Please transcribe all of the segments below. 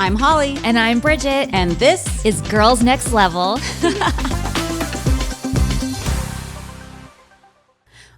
I'm Holly. And I'm Bridget. And this is Girls Next Level.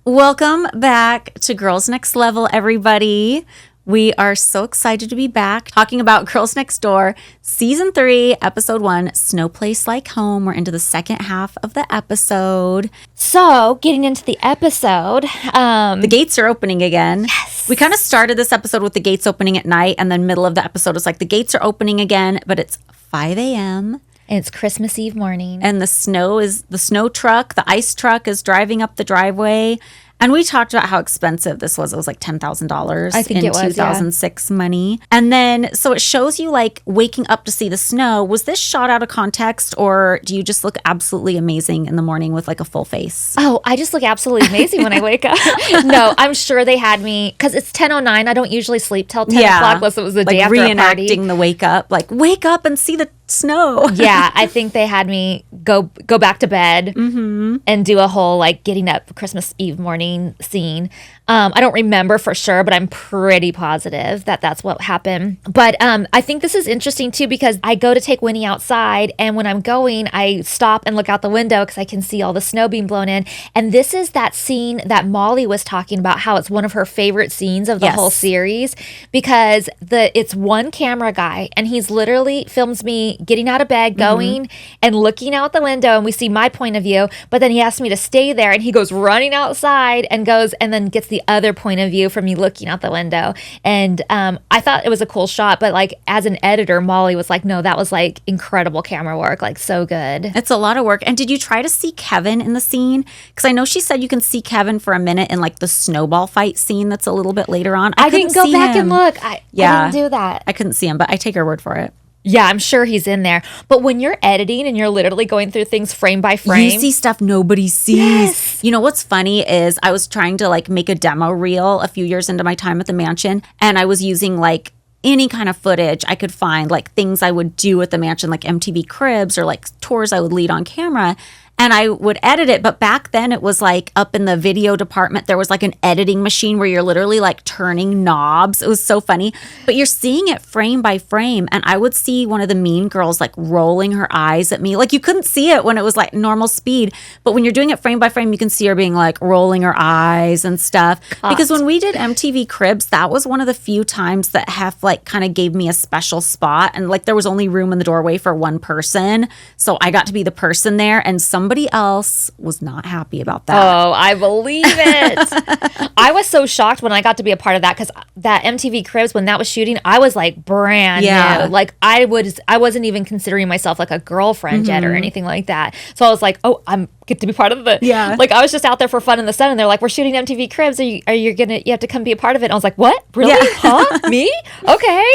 Welcome back to Girls Next Level, everybody. We are so excited to be back talking about Girls Next Door, Season 3, Episode 1, Snow Place Like Home. We're into the second half of the episode. So, getting into the episode. The gates are opening again. Yes. We kind of started this episode with the gates opening at night, and then middle of the episode is like the gates are opening again, but it's 5 a.m. And it's Christmas Eve morning. And the snow truck, the ice truck is driving up the driveway. And we talked about how expensive this was. It was like $10,000 I think in it was, 2006 money. And then, so it shows you like waking up to see the snow. Was this shot out of context, or do you just look absolutely amazing in the morning with like a full face? Oh, I just look absolutely amazing when I wake up. No, I'm sure they had me, because it's 10:09. I don't usually sleep till 10 o'clock unless it was the day after a party. Reenacting the wake up, like wake up and see the snow. Yeah, I think they had me go back to bed and do a whole like getting up Christmas Eve morning scene. I don't remember for sure, but I'm pretty positive that that's what happened. But I think this is interesting too, because I go to take Winnie outside, and when I'm going, I stop and look out the window because I can see all the snow being blown in. And this is that scene that Molly was talking about, how it's one of her favorite scenes of the whole series, because it's one camera guy, and he's literally films me getting out of bed, going and looking out the window, and we see my point of view, but then he asks me to stay there, and he goes running outside and then gets the other point of view from me looking out the window. And I thought it was a cool shot, but like as an editor, Molly was like, no, that was like incredible camera work, like so good. It's a lot of work. And did you try to see Kevin in the scene? Because I know she said you can see Kevin for a minute in like the snowball fight scene that's a little bit later on. I didn't go back and look. I didn't do that. I couldn't see him, but I take her word for it. Yeah, I'm sure he's in there. But when you're editing and you're literally going through things frame by frame, you see stuff nobody sees. Yes. You know what's funny is I was trying to like make a demo reel a few years into my time at the mansion, and I was using like any kind of footage I could find, like things I would do at the mansion, like MTV Cribs or like tours I would lead on camera. And I would edit it. But back then it was like up in the video department, there was like an editing machine where you're literally like turning knobs. It was so funny. But you're seeing it frame by frame. And I would see one of the mean girls like rolling her eyes at me. Like you couldn't see it when it was like normal speed. But when you're doing it frame by frame, you can see her being like rolling her eyes and stuff. Because when we did MTV Cribs, that was one of the few times that Hef like kind of gave me a special spot. And like there was only room in the doorway for one person. So I got to be the person there, and somebody else was not happy about that. Oh, I believe it. I was so shocked when I got to be a part of that, because that MTV Cribs, when that was shooting, I was like brand new. Like I wasn't even considering myself like a girlfriend yet or anything like that. So I was like, oh, I'm get to be part of the like I was just out there for fun in the sun, and they're like, we're shooting MTV Cribs. You have to come be a part of it. And I was like, what? Really? Yeah. Huh? Me? Okay.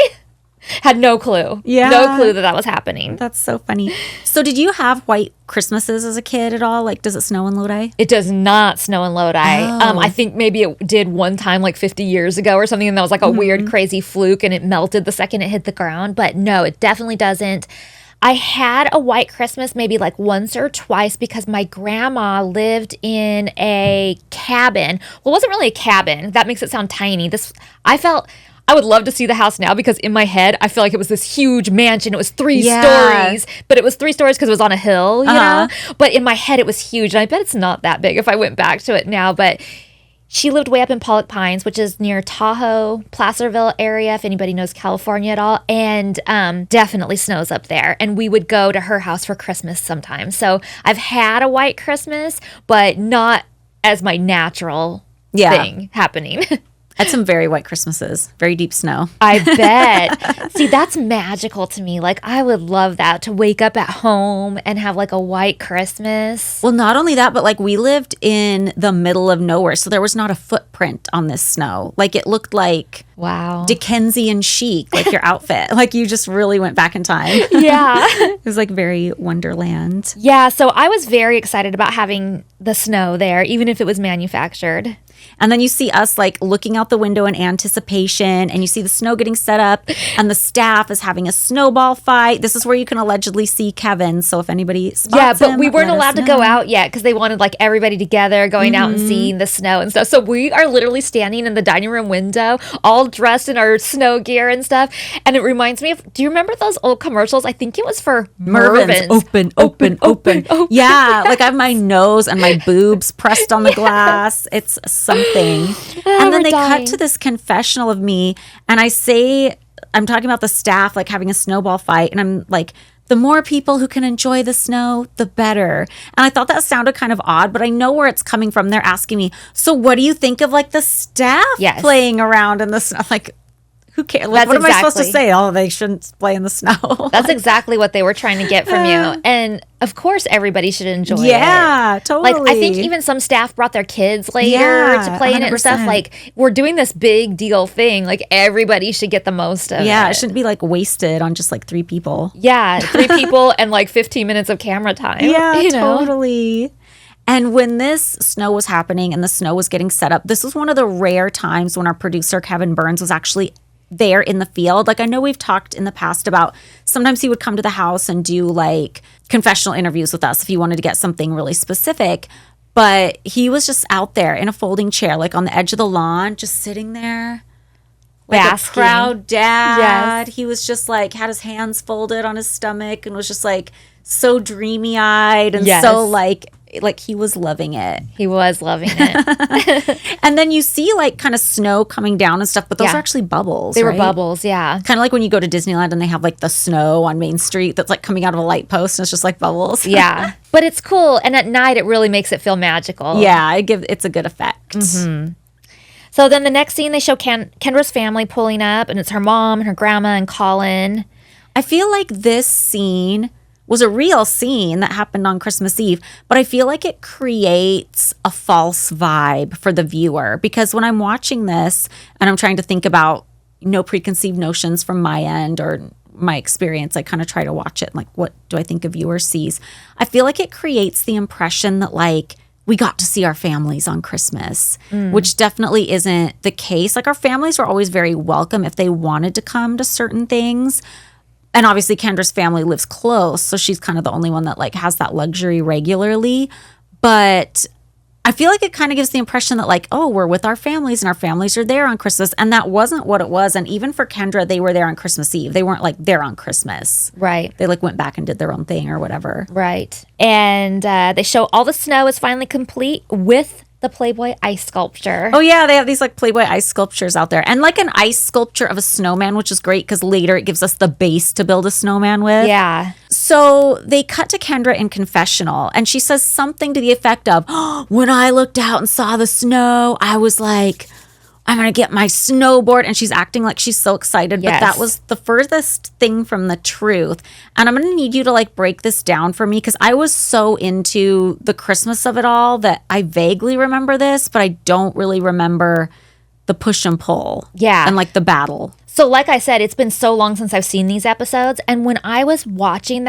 Had no clue. Yeah. No clue that was happening. That's so funny. So did you have white Christmases as a kid at all? Like, does it snow in Lodi? It does not snow in Lodi. I think maybe it did one time like 50 years ago or something, and that was like a weird, crazy fluke, and it melted the second it hit the ground. But no, it definitely doesn't. I had a white Christmas maybe like once or twice, because my grandma lived in a cabin. Well, it wasn't really a cabin. That makes it sound tiny. I would love to see the house now, because in my head, I feel like it was this huge mansion. It was 3 stories, but it was 3 stories because it was on a hill, you know? But in my head, it was huge. And I bet it's not that big if I went back to it now. But she lived way up in Pollock Pines, which is near Tahoe, Placerville area, if anybody knows California at all. And definitely snows up there. And we would go to her house for Christmas sometimes. So I've had a white Christmas, but not as my natural thing happening. Had some very white Christmases, very deep snow. I bet. See, that's magical to me. Like, I would love that, to wake up at home and have like a white Christmas. Well, not only that, but like we lived in the middle of nowhere, so there was not a footprint on this snow. Like it looked like Dickensian chic, like your outfit. Like you just really went back in time. Yeah. It was like very Wonderland. Yeah, so I was very excited about having the snow there, even if it was manufactured. And then you see us like looking out the window in anticipation, and you see the snow getting set up, and the staff is having a snowball fight. This is where you can allegedly see Kevin. So if anybody spots him, but we weren't let us allowed to go out yet because they wanted like everybody together going out and seeing the snow and stuff. So we are literally standing in the dining room window, all dressed in our snow gear and stuff. And it reminds me of, do you remember those old commercials? I think it was for Mervin's. Open. Yeah, like I have my nose and my boobs pressed on the glass. It's something. And then they cut to this confessional of me, and I say, I'm talking about the staff like having a snowball fight, and I'm like, the more people who can enjoy the snow, the better. And I thought that sounded kind of odd, but I know where it's coming from. They're asking me, so what do you think of like the staff playing around in the snow? Like, who cares? Like, what am I supposed to say? Oh, they shouldn't play in the snow. That's exactly what they were trying to get from you. And of course, everybody should enjoy it. Yeah, totally. Like, I think even some staff brought their kids later to play in it and stuff. Like, we're doing this big deal thing. Like, everybody should get the most of it. Yeah, it shouldn't be like wasted on just like 3 people. Yeah, 3 people and like 15 minutes of camera time. Yeah, totally. And when this snow was happening and the snow was getting set up, this was one of the rare times when our producer, Kevin Burns, was actually there in the field. Like, I know we've talked in the past about sometimes he would come to the house and do like confessional interviews with us if he wanted to get something really specific. But he was just out there in a folding chair, like on the edge of the lawn, just sitting there. Like basking. A proud dad. Yes. He was just like, had his hands folded on his stomach and was just like so dreamy eyed and so like he was loving it. He was loving it. And then you see like kind of snow coming down and stuff, but those are actually bubbles. They were bubbles, yeah. Kind of like when you go to Disneyland and they have like the snow on Main Street that's like coming out of a light post and it's just like bubbles. Yeah. But it's cool. And at night it really makes it feel magical. Yeah, it's a good effect. Mm-hmm. So then the next scene they show Kendra's family pulling up, and it's her mom and her grandma and Colin. I feel like this scene was a real scene that happened on Christmas Eve, but I feel like it creates a false vibe for the viewer, because when I'm watching this and I'm trying to think about no preconceived notions from my end or my experience, I kind of try to watch it and like, what do I think a viewer sees? I feel like it creates the impression that like we got to see our families on Christmas, which definitely isn't the case. Like, our families were always very welcome if they wanted to come to certain things. And obviously Kendra's family lives close, so she's kind of the only one that like has that luxury regularly. But I feel like it kind of gives the impression that like, oh, we're with our families and our families are there on Christmas. And that wasn't what it was. And even for Kendra, they were there on Christmas Eve. They weren't like there on Christmas. Right. They like went back and did their own thing or whatever. Right. And they show all the snow is finally complete with the Playboy ice sculpture. Oh, yeah. They have these like Playboy ice sculptures out there. And like an ice sculpture of a snowman, which is great because later it gives us the base to build a snowman with. Yeah. So they cut to Kendra in confessional, and she says something to the effect of, oh, when I looked out and saw the snow, I was like, I'm going to get my snowboard. And she's acting like she's so excited. Yes. But that was the furthest thing from the truth. And I'm going to need you to like break this down for me, because I was so into the Christmas of it all that I vaguely remember this, but I don't really remember the push and pull. Yeah. And like the battle. So like I said, it's been so long since I've seen these episodes. And when I was watching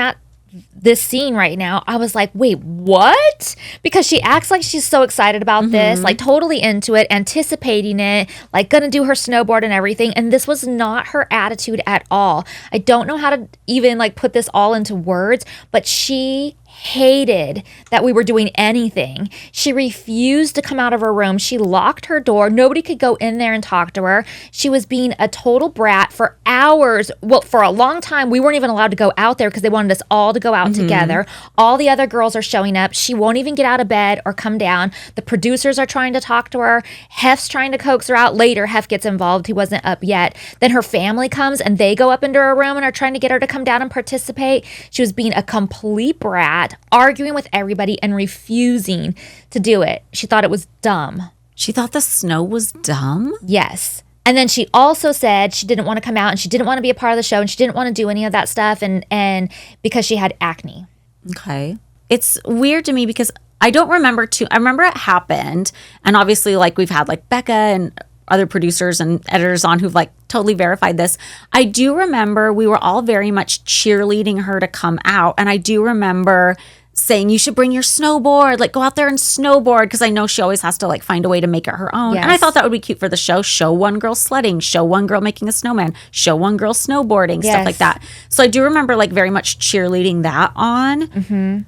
this scene right now, I was like, wait, what? Because she acts like she's so excited about this, like totally into it, anticipating it, like gonna do her snowboard and everything. And this was not her attitude at all. I don't know how to even like put this all into words, but she hated that we were doing anything. She refused to come out of her room. She locked her door. Nobody could go in there and talk to her. She was being a total brat for hours. Well, for a long time, we weren't even allowed to go out there because they wanted us all to go out together. All the other girls are showing up. She won't even get out of bed or come down. The producers are trying to talk to her. Hef's trying to coax her out. Later, Hef gets involved. He wasn't up yet. Then her family comes and they go up into her room and are trying to get her to come down and participate. She was being a complete brat, arguing with everybody and refusing to do it. She thought it was dumb. She thought the snow was dumb? Yes. And then she also said she didn't want to come out and she didn't want to be a part of the show and she didn't want to do any of that stuff and because she had acne. Okay. It's weird to me because I don't remember I remember it happened, and obviously like we've had like Becca and other producers and editors on who've like totally verified this. I do remember we were all very much cheerleading her to come out, and I do remember saying you should bring your snowboard, like go out there and snowboard, because I know she always has to like find a way to make it her own. Yes. And I thought that would be cute for the show. Show one girl sledding, show one girl making a snowman, show one girl snowboarding, stuff like that. So I do remember like very much cheerleading that on.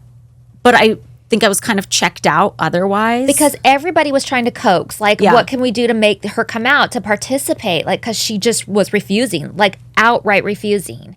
But I think I was kind of checked out otherwise. Because everybody was trying to coax. Like, what can we do to make her come out to participate? Like, because she just was refusing, like outright refusing.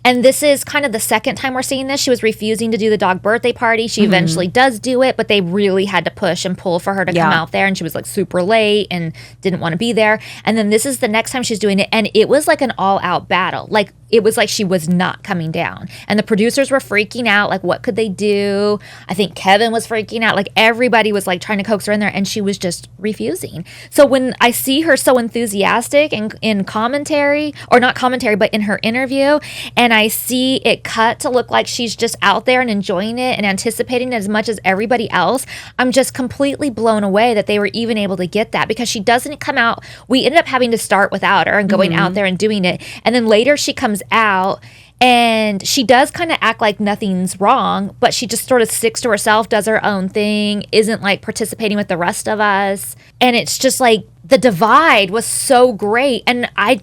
And this is kind of the second time we're seeing this. She was refusing to do the dog birthday party. She eventually does do it, but they really had to push and pull for her to come out there. And she was like super late and didn't want to be there. And then this is the next time she's doing it. And it was like an all out battle. Like, it was like she was not coming down. And the producers were freaking out. Like, what could they do? I think Kevin was freaking out. Like, everybody was like trying to coax her in there, and she was just refusing. So when I see her so enthusiastic in commentary, or not commentary, but in her interview, and I see it cut to look like she's just out there and enjoying it and anticipating it as much as everybody else, I'm just completely blown away that they were even able to get that, because she doesn't come out. We ended up having to start without her and going out there and doing it. And then later she comes out and she does kind of act like nothing's wrong, but she just sort of sticks to herself, does her own thing, isn't like participating with the rest of us. And it's just like the divide was so great. And I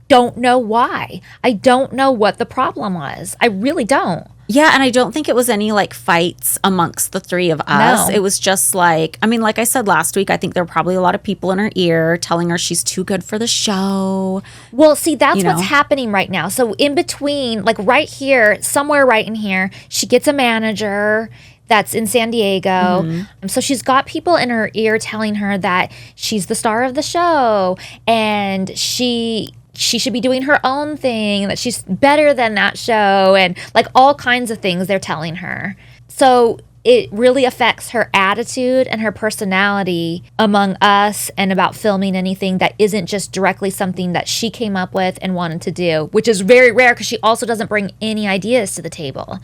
don't know why. I don't know what the problem was. I really don't. Yeah, and I don't think it was any like fights amongst the three of us. No. It was just like, I mean, like I said last week, I think there were probably a lot of people in her ear telling her she's too good for the show. Well, see, that's You know? what's happening right now. So in between, like right here, somewhere right in here, she gets a manager that's in San Diego. So she's got people in her ear telling her that she's the star of the show and she should be doing her own thing, that she's better than that show, and like all kinds of things they're telling her. So it really affects her attitude and her personality among us and about filming anything that isn't just directly something that she came up with and wanted to do, which is very rare because she also doesn't bring any ideas to the table.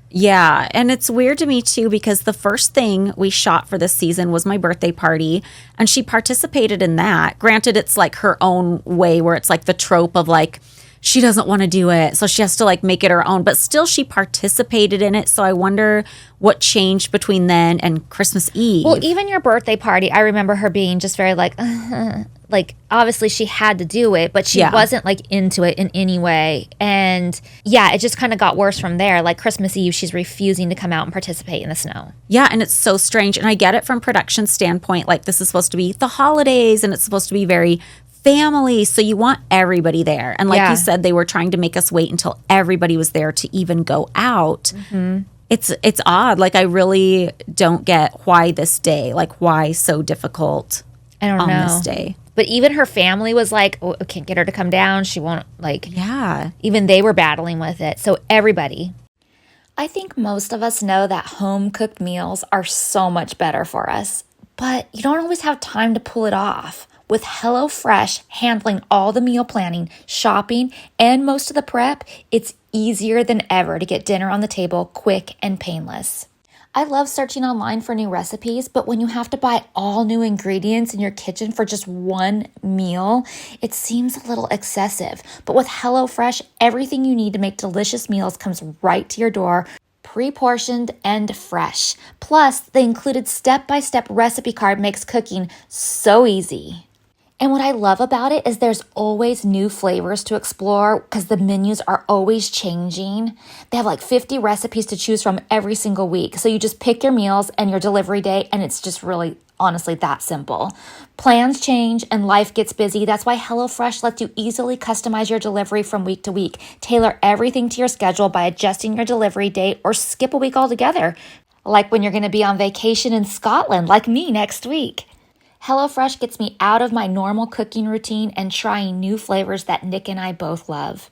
Yeah, and it's weird to me too, because the first thing we shot for this season was my birthday party, and she participated in that. Granted, it's like her own way, where it's like the trope of like she doesn't want to do it, so she has to like make it her own, but still she participated in it. So I wonder what changed between then and Christmas Eve. Well, even your birthday party, I remember her being just very like obviously she had to do it, but she wasn't like into it in any way. And yeah, it just kind of got worse from there. Like Christmas Eve, she's refusing to come out and participate in the snow. Yeah, and it's so strange. And I get it from production standpoint. Like, this is supposed to be the holidays, and it's supposed to be very family, so you want everybody there. And like you said, they were trying to make us wait until everybody was there to even go out. It's odd. Like, I really don't get why this day. Like, why so difficult I don't on know. this day. But even her family was like, oh, I can't get her to come down. She won't, like, Yeah. even they were battling with it. So everybody. I think most of us know that home-cooked meals are so much better for us. But you don't always have time to pull it off. With HelloFresh handling all the meal planning, shopping, and most of the prep, it's easier than ever to get dinner on the table quick and painless. I love searching online for new recipes, but when you have to buy all new ingredients in your kitchen for just one meal, it seems a little excessive. But with HelloFresh, everything you need to make delicious meals comes right to your door, pre-portioned and fresh. Plus, the included step-by-step recipe card makes cooking so easy. And what I love about it is there's always new flavors to explore because the menus are always changing. They have like 50 recipes to choose from every single week. So you just pick your meals and your delivery date, and it's just really, honestly, that simple. Plans change and life gets busy. That's why HelloFresh lets you easily customize your delivery from week to week. Tailor everything to your schedule by adjusting your delivery date or skip a week altogether. Like when you're going to be on vacation in Scotland, like me next week. HelloFresh gets me out of my normal cooking routine and trying new flavors that Nick and I both love.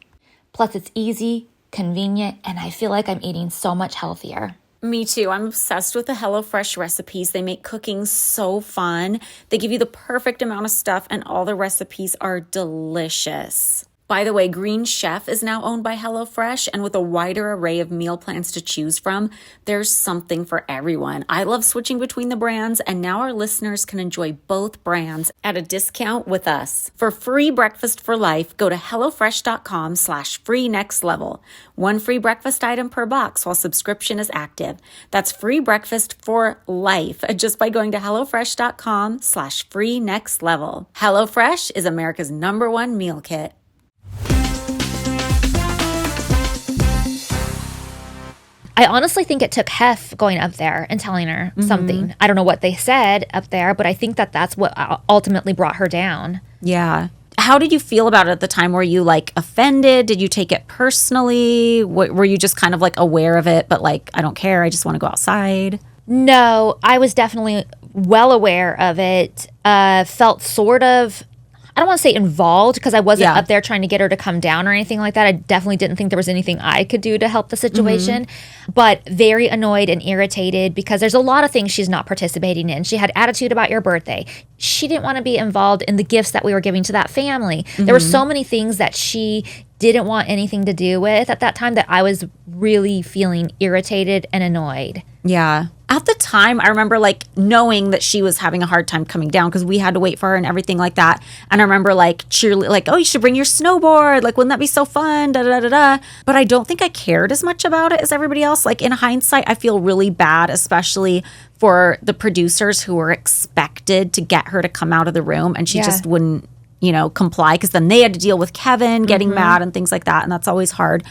Plus, it's easy, convenient, and I feel like I'm eating so much healthier. Me too. I'm obsessed with the HelloFresh recipes. They make cooking so fun. They give you the perfect amount of stuff, and all the recipes are delicious. By the way, Green Chef is now owned by HelloFresh, and with a wider array of meal plans to choose from, there's something for everyone. I love switching between the brands, and now our listeners can enjoy both brands at a discount with us. For free breakfast for life, go to HelloFresh.com/free-next-level. One free breakfast item per box while subscription is active. That's free breakfast for life just by going to HelloFresh.com/free-next-level. HelloFresh is America's #1 meal kit. I honestly think it took Hef going up there and telling her something. I don't know what they said up there, but I think that that's what ultimately brought her down. Yeah. How did you feel about it at the time? Were you like offended? Did you take it personally? Were you just kind of like aware of it, but like, I don't care, I just want to go outside? No, I was definitely well aware of it. Felt sort of, I don't want to say involved because I wasn't up there trying to get her to come down or anything like that. I definitely didn't think there was anything I could do to help the situation, but very annoyed and irritated because there's a lot of things she's not participating in. She had attitude about your birthday. She didn't want to be involved in the gifts that we were giving to that family. There were so many things that she didn't want anything to do with at that time that I was really feeling irritated and annoyed. Yeah. At the time, I remember like knowing that she was having a hard time coming down because we had to wait for her and everything like that. And I remember like cheerily, like, oh, you should bring your snowboard. Like, wouldn't that be so fun? Da, da, da, da. But I don't think I cared as much about it as everybody else. Like in hindsight, I feel really bad, especially for the producers who were expected to get her to come out of the room and she just wouldn't, comply because then they had to deal with Kevin getting mad and things like that. And that's always hard.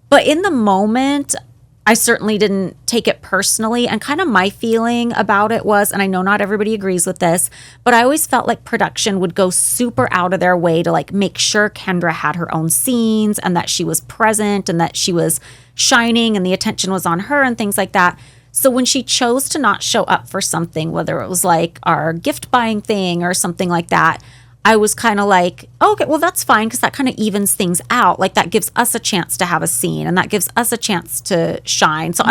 But in the moment, I certainly didn't take it personally. And kind of my feeling about it was, and I know not everybody agrees with this, but I always felt like production would go super out of their way to like make sure Kendra had her own scenes and that she was present and that she was shining and the attention was on her and things like that. So when she chose to not show up for something, whether it was like our gift buying thing or something like that, I was kind of like, oh, okay, well, that's fine because that kind of evens things out. Like that gives us a chance to have a scene and that gives us a chance to shine. So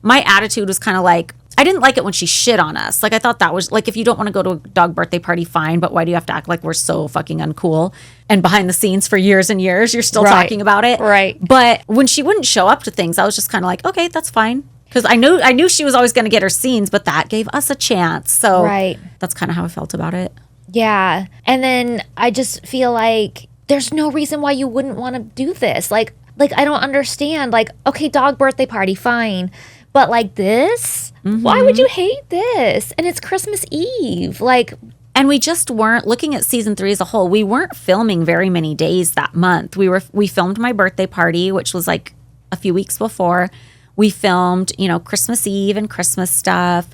my attitude was kind of like, I didn't like it when she shit on us. Like I thought that was like, if you don't want to go to a dog birthday party, fine. But why do you have to act like we're so fucking uncool? And behind the scenes for years and years, you're still talking about it. Right. But when she wouldn't show up to things, I was just kind of like, okay, that's fine. Because I knew she was always going to get her scenes, but that gave us a chance. So that's kind of how I felt about it. Yeah. And then I just feel like there's no reason why you wouldn't want to do this. Like I don't understand. Like, okay, dog birthday party, fine. But like this? Why would you hate this? And it's Christmas Eve. And we just weren't looking at season 3 as a whole. We weren't filming very many days that month. We filmed my birthday party, which was like a few weeks before. We filmed, Christmas Eve and Christmas stuff.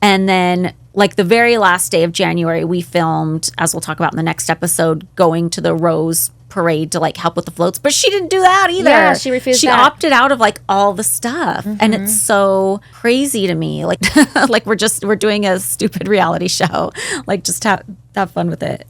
And then like the very last day of January, we filmed, as we'll talk about in the next episode, going to the Rose Parade to like help with the floats. But she didn't do that either. Yeah, she refused She opted out of like all the stuff. And it's so crazy to me. Like, like we're doing a stupid reality show. Like just have fun with it.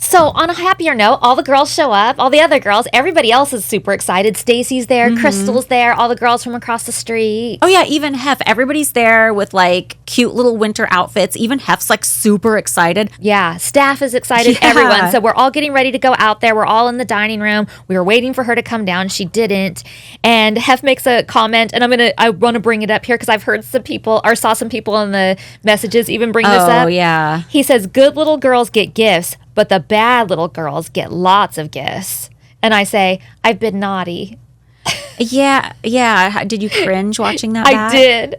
So on a happier note, all the girls show up, all the other girls, everybody else is super excited. Stacy's there, Crystal's there, all the girls from across the street. Oh yeah, even Hef, everybody's there with like cute little winter outfits. Even Hef's like super excited. Yeah, staff is excited, everyone. So we're all getting ready to go out there. We're all in the dining room. We were waiting for her to come down. She didn't. And Hef makes a comment, and I want to bring it up here because I've heard some people, or saw some people in the messages even bring this up. Oh yeah. He says, good little girls get gifts, but the bad little girls get lots of gifts. And I say, I've been naughty. Yeah. Did you cringe watching that back?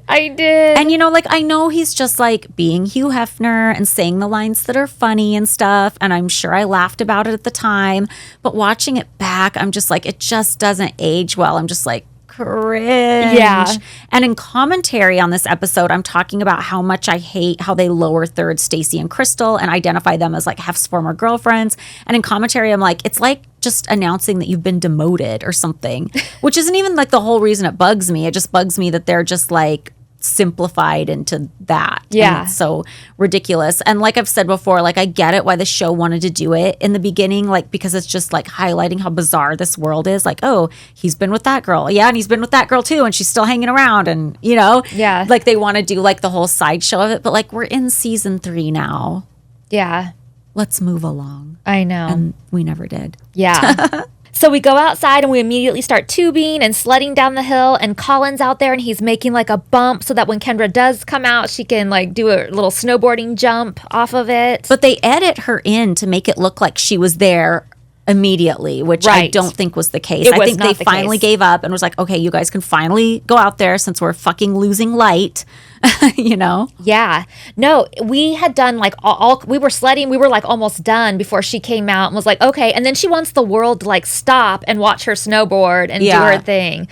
I did. And I know he's just like being Hugh Hefner and saying the lines that are funny and stuff. And I'm sure I laughed about it at the time. But watching it back, I'm just like, it just doesn't age well. I'm just like, cringe. Yeah. And in commentary on this episode, I'm talking about how much I hate how they lower third Stacy and Crystal and identify them as like Hef's former girlfriends. And in commentary, I'm like, it's like just announcing that you've been demoted or something, which isn't even like the whole reason it bugs me. It just bugs me that they're just like simplified into that. Yeah. And it's so ridiculous. And like I've said before, like I get it why the show wanted to do it in the beginning, like because it's just like highlighting how bizarre this world is. Like, oh, he's been with that girl. Yeah, and he's been with that girl too, and she's still hanging around, and Yeah. Like they want to do like the whole sideshow of it, but like we're in season 3 now. Yeah. Let's move along. I know. And we never did. Yeah. So we go outside and we immediately start tubing and sledding down the hill, and Colin's out there and he's making like a bump so that when Kendra does come out, she can like do a little snowboarding jump off of it. But they edit her in to make it look like she was there immediately, which I don't think was the case. I think they finally gave up and was like, okay, you guys can finally go out there since we're fucking losing light. You know? Yeah. No, we had done like all we were sledding. We were like almost done before she came out and was like, okay. And then she wants the world to like stop and watch her snowboard and do her thing.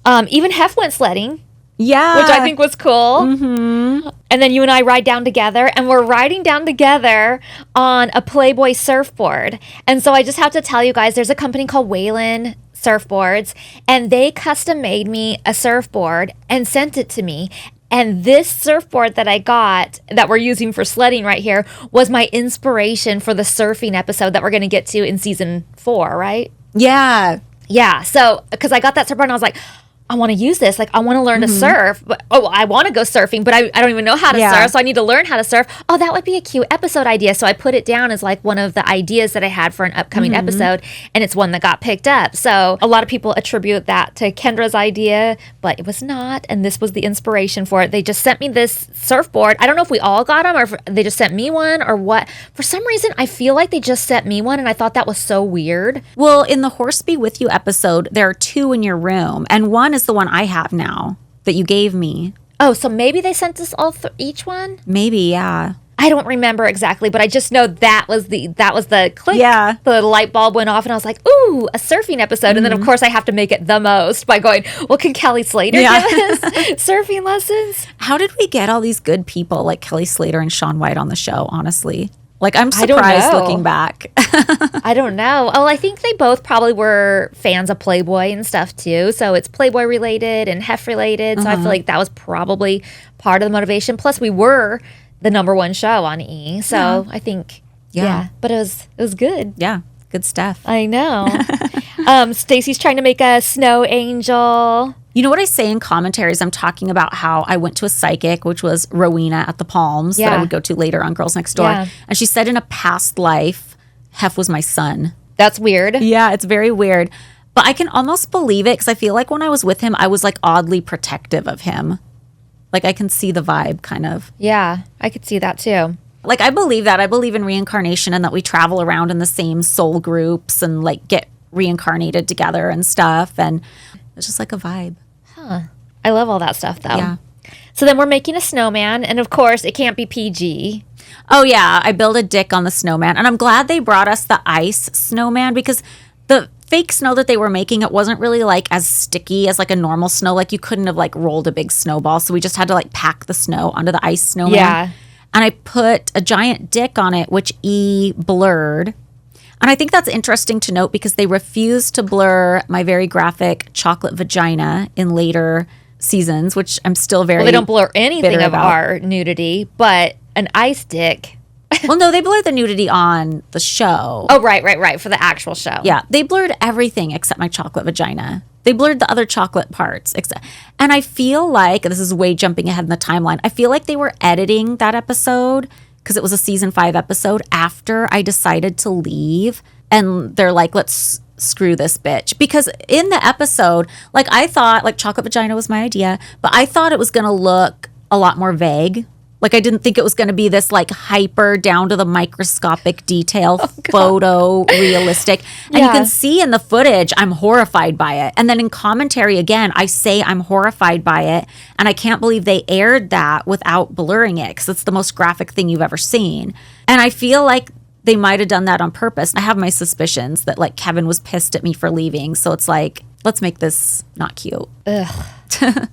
Even Hef went sledding. Yeah. Which I think was cool. Mm-hmm. And then you and I ride down together, and we're riding down together on a Playboy surfboard. And so I just have to tell you guys, there's a company called Whalen Surfboards, and they custom made me a surfboard and sent it to me. And this surfboard that I got that we're using for sledding right here was my inspiration for the surfing episode that we're going to get to in season 4, right? Yeah. Yeah. So, because I got that surfboard and I was like, I want to use this. Like, I want to learn to surf. But, I want to go surfing, but I don't even know how to surf. So I need to learn how to surf. Oh, that would be a cute episode idea. So I put it down as like one of the ideas that I had for an upcoming episode. And it's one that got picked up. So a lot of people attribute that to Kendra's idea, but it was not. And this was the inspiration for it. They just sent me this surfboard. I don't know if we all got them or if they just sent me one or what. For some reason, I feel like they just sent me one. And I thought that was so weird. Well, in the Horse Be With You episode, there are 2 in your room. And one is the one I have now that you gave me. Oh, so maybe they sent us all each one? Maybe, yeah. I don't remember exactly, but I just know that was the click. Yeah. The light bulb went off and I was like, ooh, a surfing episode. And then of course I have to make it the most by going, well, can Kelly Slater give us surfing lessons? How did we get all these good people like Kelly Slater and Shaun White on the show, honestly? Like, I'm surprised looking back. I don't know. Oh, I think they both probably were fans of Playboy and stuff, too. So it's Playboy related and Hef related. So I feel like that was probably part of the motivation. Plus, we were the #1 show on E. So I think, but it was good. Yeah, good stuff. I know. Stacy's trying to make a snow angel. You know what I say in commentaries? I'm talking about how I went to a psychic, which was Rowena at the Palms, that I would go to later on Girls Next Door. Yeah. And she said in a past life, Hef was my son. That's weird. Yeah, it's very weird. But I can almost believe it because I feel like when I was with him, I was like oddly protective of him. Like I can see the vibe kind of. Yeah, I could see that too. Like I believe that. I believe in reincarnation and that we travel around in the same soul groups and like get reincarnated together and stuff. And it's just like a vibe. Huh. I love all that stuff, though. Yeah. So then we're making a snowman, and of course, it can't be PG. Oh, yeah. I built a dick on the snowman. And I'm glad they brought us the ice snowman because the fake snow that they were making, it wasn't really like as sticky as like a normal snow. Like you couldn't have like rolled a big snowball. So we just had to like pack the snow onto the ice snowman. Yeah. And I put a giant dick on it, which E blurred. And I think that's interesting to note because they refused to blur my very graphic chocolate vagina in later seasons, which I'm still very Well, they don't blur anything of our nudity, but an ice dick. Well, no, they blurred the nudity on the show. Oh, right. For the actual show. Yeah, they blurred everything except my chocolate vagina. They blurred the other chocolate parts. And I feel like, this is way jumping ahead in the timeline, I feel like they were editing that episode because it was a season 5 episode after I decided to leave. And they're like, let's screw this bitch. Because in the episode, like I thought, like chocolate vagina was my idea, but I thought it was going to look a lot more vague. Like I didn't think it was going to be this like hyper down to the microscopic detail photo realistic. And you can see in the footage, I'm horrified by it. And then in commentary again, I say I'm horrified by it. And I can't believe they aired that without blurring it because it's the most graphic thing you've ever seen. And I feel like they might have done that on purpose. I have my suspicions that like Kevin was pissed at me for leaving. So it's like, let's make this not cute. Ugh.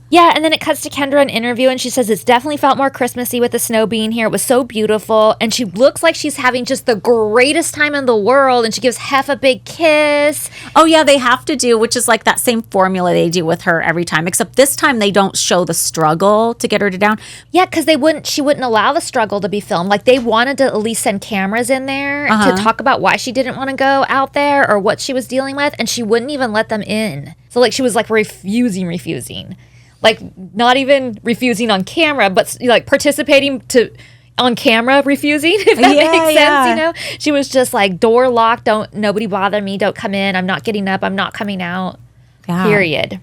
Yeah, and then it cuts to Kendra in an interview, and she says it's definitely felt more Christmassy with the snow being here. It was so beautiful, and she looks like she's having just the greatest time in the world, and she gives Hef a big kiss. Oh, yeah, they have to do, which is like that same formula they do with her every time, except this time they don't show the struggle to get her to down. Yeah, because she wouldn't allow the struggle to be filmed. Like, they wanted to at least send cameras in there to talk about why she didn't want to go out there or what she was dealing with, and she wouldn't even let them in. So, like, she was, like, refusing. Like, not even refusing on camera, but, like, participating to on camera refusing, if that makes sense, you know? She was just like, door locked, don't nobody bother me, don't come in, I'm not getting up, I'm not coming out, period.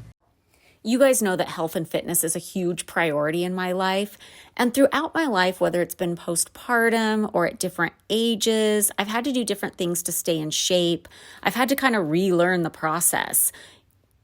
You guys know that health and fitness is a huge priority in my life. And throughout my life, whether it's been postpartum or at different ages, I've had to do different things to stay in shape. I've had to kind of relearn the process.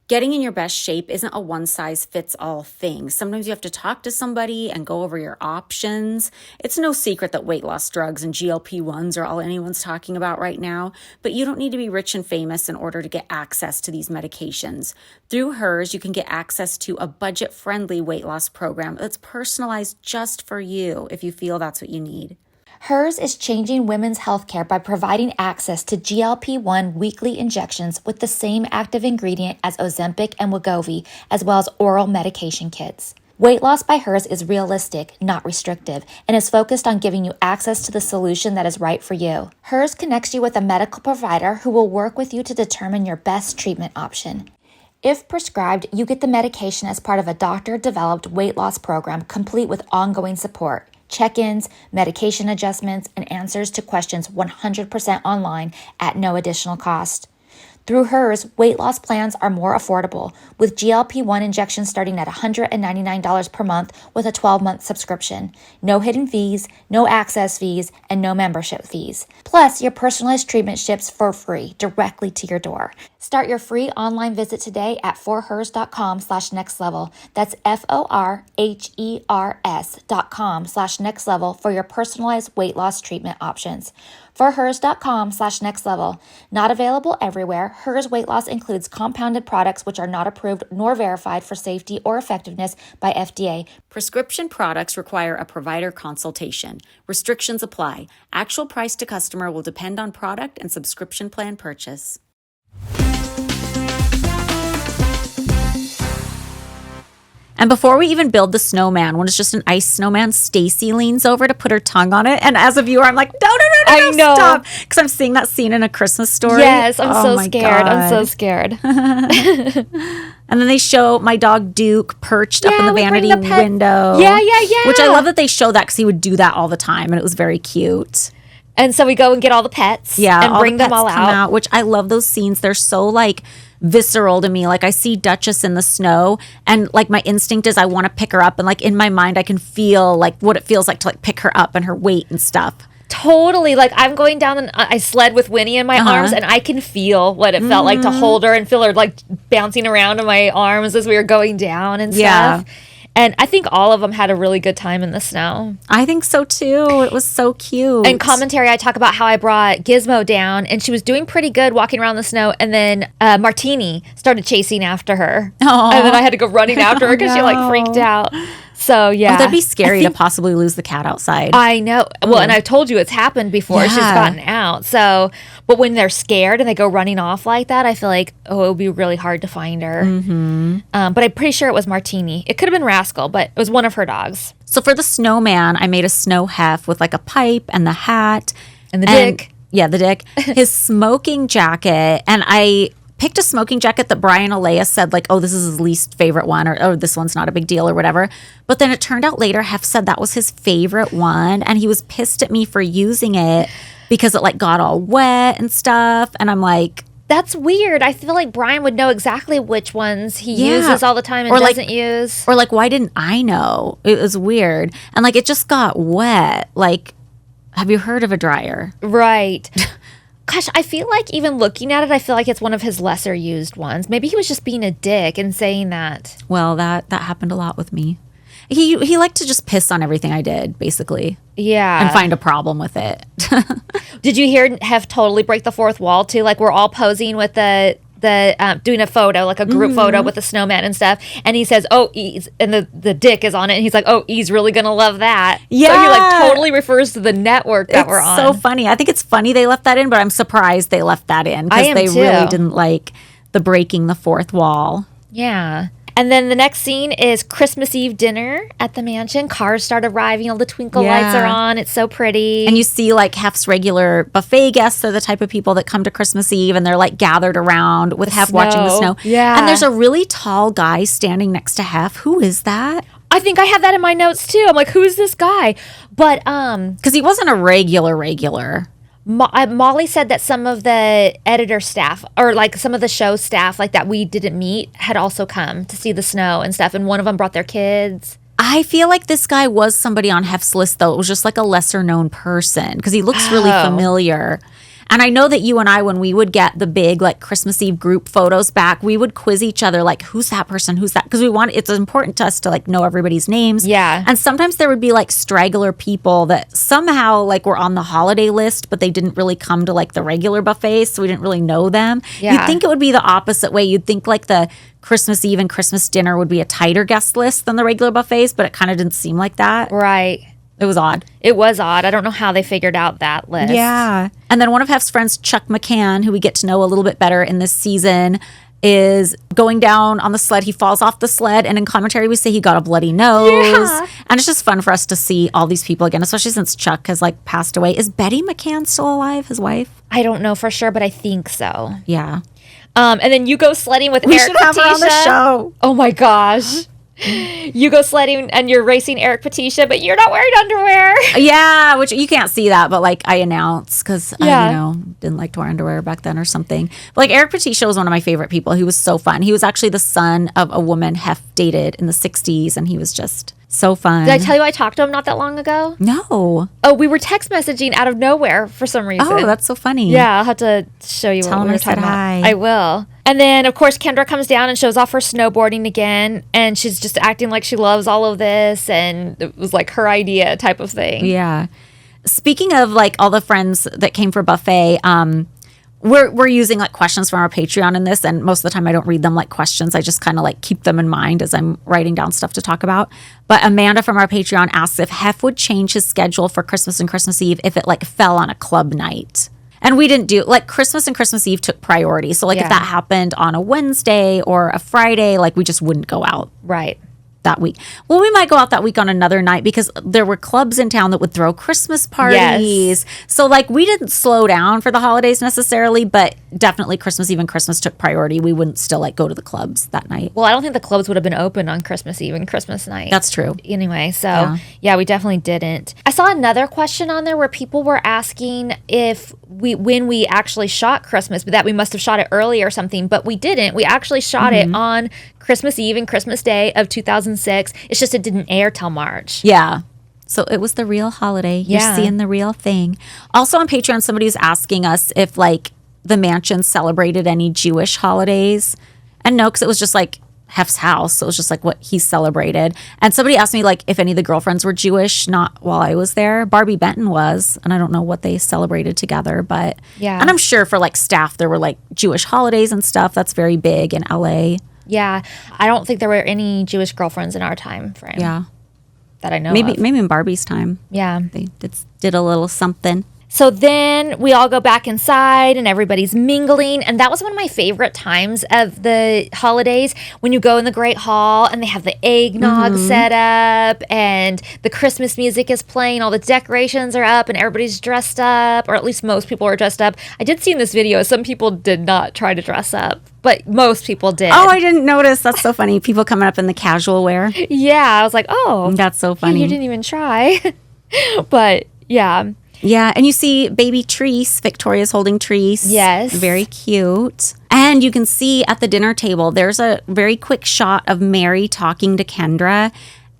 Getting in your best shape isn't a one-size-fits-all thing. Sometimes you have to talk to somebody and go over your options. It's no secret that weight loss drugs and GLP-1s are all anyone's talking about right now, but you don't need to be rich and famous in order to get access to these medications. Through Hers, you can get access to a budget-friendly weight loss program that's personalized just for you if you feel that's what you need. Hers is changing women's healthcare by providing access to GLP-1 weekly injections with the same active ingredient as Ozempic and Wegovy, as well as oral medication kits. Weight loss by Hers is realistic, not restrictive, and is focused on giving you access to the solution that is right for you. Hers connects you with a medical provider who will work with you to determine your best treatment option. If prescribed, you get the medication as part of a doctor-developed weight loss program complete with ongoing support, check-ins, medication adjustments, and answers to questions 100% online at no additional cost. Through Hers, weight loss plans are more affordable, with GLP-1 injections starting at $199 per month with a 12-month subscription. No hidden fees, no access fees, and no membership fees. Plus, your personalized treatment ships for free directly to your door. Start your free online visit today at forhers.com/nextlevel. That's FORHERS.com/nextlevel for your personalized weight loss treatment options. Forhers.com/nextlevel. Not available everywhere, Hers weight loss includes compounded products which are not approved nor verified for safety or effectiveness by FDA. Prescription products require a provider consultation. Restrictions apply. Actual price to customer will depend on product and subscription plan purchase. And before we even build the snowman, when it's just an ice snowman, Stacy leans over to put her tongue on it. And as a viewer, I'm like, no, I know. Stop. Because I'm seeing that scene in A Christmas Story. Yes, I'm so scared. God. I'm so scared. And then they show my dog Duke perched up in the vanity window. Yeah. Which I love that they show that because he would do that all the time. And it was very cute. And so we go and get all the pets and bring them all out. Which I love those scenes. They're so like visceral to me. Like I see Duchess in the snow and like my instinct is I want to pick her up. And like in my mind, I can feel like what it feels like to like pick her up and her weight and stuff. Totally. Like I'm going down and I sled with Winnie in my arms and I can feel what it felt like to hold her and feel her like bouncing around in my arms as we were going down and stuff. And I think all of them had a really good time in the snow. I think so too. It was so cute. And commentary, I talk about how I brought Gizmo down and she was doing pretty good walking around the snow. And then Martini started chasing after her. Aww. And then I had to go running after her because she like freaked out. So, yeah. Oh, that'd be scary to possibly lose the cat outside. I know. Well, and I've told you it's happened before. She's gotten out. So, but when they're scared and they go running off like that, I feel like, it would be really hard to find her. But I'm pretty sure it was Martini. It could have been Rascal, but it was one of her dogs. So for the snowman, I made a snow hef with like a pipe and the hat. And the dick. Yeah, the dick. His smoking jacket. And I picked a smoking jacket that Brian Alea said like, oh, this is his least favorite one or oh, this one's not a big deal or whatever. But then it turned out later Hef said that was his favorite one and he was pissed at me for using it because it like got all wet and stuff. And I'm like, that's weird. I feel like Brian would know exactly which ones he uses all the time and doesn't use. Or like, why didn't I know? It was weird. And like, it just got wet. Like, have you heard of a dryer? Right. Gosh, I feel like even looking at it, I feel like it's one of his lesser used ones. Maybe he was just being a dick and saying that. Well, that happened a lot with me. He liked to just piss on everything I did, basically. Yeah. And find a problem with it. Did you hear Hef totally break the fourth wall too? Like we're all posing with the doing a photo, like a group photo with the snowman and stuff. And he says, oh, and the dick is on it. And he's like, oh, he's really going to love that. Yeah. So he like totally refers to the network that we're on. It's so funny. I think it's funny they left that in, but I'm surprised they left that in because they really didn't like the breaking the fourth wall. Yeah. And then the next scene is Christmas Eve dinner at the mansion. Cars start arriving. All the twinkle lights are on. It's so pretty. And you see like Hef's regular buffet guests are the type of people that come to Christmas Eve and they're like gathered around with Hef watching the snow. Yeah. And there's a really tall guy standing next to Hef. Who is that? I think I have that in my notes too. I'm like, who's this guy? But Because he wasn't a regular. Molly said that some of the editor staff or like some of the show staff like that we didn't meet had also come to see the snow and stuff. And one of them brought their kids. I feel like this guy was somebody on Hef's list, though. It was just like a lesser known person because he looks really familiar. And I know that you and I, when we would get the big like Christmas Eve group photos back, we would quiz each other like, who's that person? Who's that? Because it's important to us to like know everybody's names. Yeah. And sometimes there would be like straggler people that somehow like were on the holiday list, but they didn't really come to like the regular buffets. So we didn't really know them. Yeah. You'd think it would be the opposite way. You'd think like the Christmas Eve and Christmas dinner would be a tighter guest list than the regular buffets, but it kind of didn't seem like that. Right. It was odd. It was odd. I don't know how they figured out that list. Yeah. And then one of Hef's friends, Chuck McCann, who we get to know a little bit better in this season, is going down on the sled. He falls off the sled, and in commentary we say he got a bloody nose. Yeah. And it's just fun for us to see all these people again, especially since Chuck has like passed away. Is Betty McCann still alive, his wife? I don't know for sure, but I think so. Yeah. And then you go sledding with We Eric should have her on the Patisha. show. Oh my gosh. You go sledding and you're racing Eric Patisha, but you're not wearing underwear. Yeah, which you can't see that, but like I announce because Yeah. I, didn't like to wear underwear back then or something. But like Eric Patisha was one of my favorite people. He was so fun. He was actually the son of a woman Hef dated in the 60s, and he was just so fun. Did I tell you I talked to him not that long ago? No. Oh, we were text messaging out of nowhere for some reason. Oh, that's so funny. Yeah, I'll have to show you Tell what him we I were said talking about. hi. I will. And then, of course, Kendra comes down and shows off her snowboarding again, and she's just acting like she loves all of this, and it was like her idea type of thing. Yeah. Speaking of like all the friends that came for buffet, we're using like questions from our Patreon in this, and most of the time I don't read them like questions. I just kind of like keep them in mind as I'm writing down stuff to talk about. But Amanda from our Patreon asks if Hef would change his schedule for Christmas and Christmas Eve if it like fell on a club night. And we didn't do like Christmas and Christmas Eve took priority. So like Yeah. if that happened on a Wednesday or a Friday, like we just wouldn't go out Right. that week. Well, we might go out that week on another night because there were clubs in town that would throw Christmas parties. Yes. So like we didn't slow down for the holidays necessarily, but definitely Christmas Eve and Christmas took priority. We wouldn't still like go to the clubs that night. Well, I don't think the clubs would have been open on Christmas Eve and Christmas night. That's true. Anyway, so yeah, we definitely didn't. I saw another question on there where people were asking if when we actually shot Christmas, but that we must have shot it early or something, but we didn't. We actually shot it on Christmas Eve and Christmas Day of 2006. It's just it didn't air till March. Yeah. So it was the real holiday. You're Yeah. seeing the real thing. Also on Patreon, somebody was asking us if like the mansion celebrated any Jewish holidays. And no, because it was just like Hef's house. So it was just like what he celebrated. And somebody asked me like if any of the girlfriends were Jewish, not while I was there. Barbie Benton was, and I don't know what they celebrated together, but Yeah. And I'm sure for like staff there were like Jewish holidays and stuff. That's very big in LA. Yeah, I don't think there were any Jewish girlfriends in our time frame. Yeah. That I know Maybe of. in Barbie's time. Yeah. They did a little something. So then we all go back inside and everybody's mingling. And that was one of my favorite times of the holidays when you go in the Great Hall and they have the eggnog set up and the Christmas music is playing. All the decorations are up and everybody's dressed up, or at least most people are dressed up. I did see in this video, some people did not try to dress up, but most people did. Oh, I didn't notice. That's so funny. People coming up in the casual wear. Yeah, I was like, oh. That's so Hey, funny. you didn't even try. But yeah. Yeah, and you see baby Treese. Victoria's holding Treese. Yes. Very cute. And you can see at the dinner table, there's a very quick shot of Mary talking to Kendra.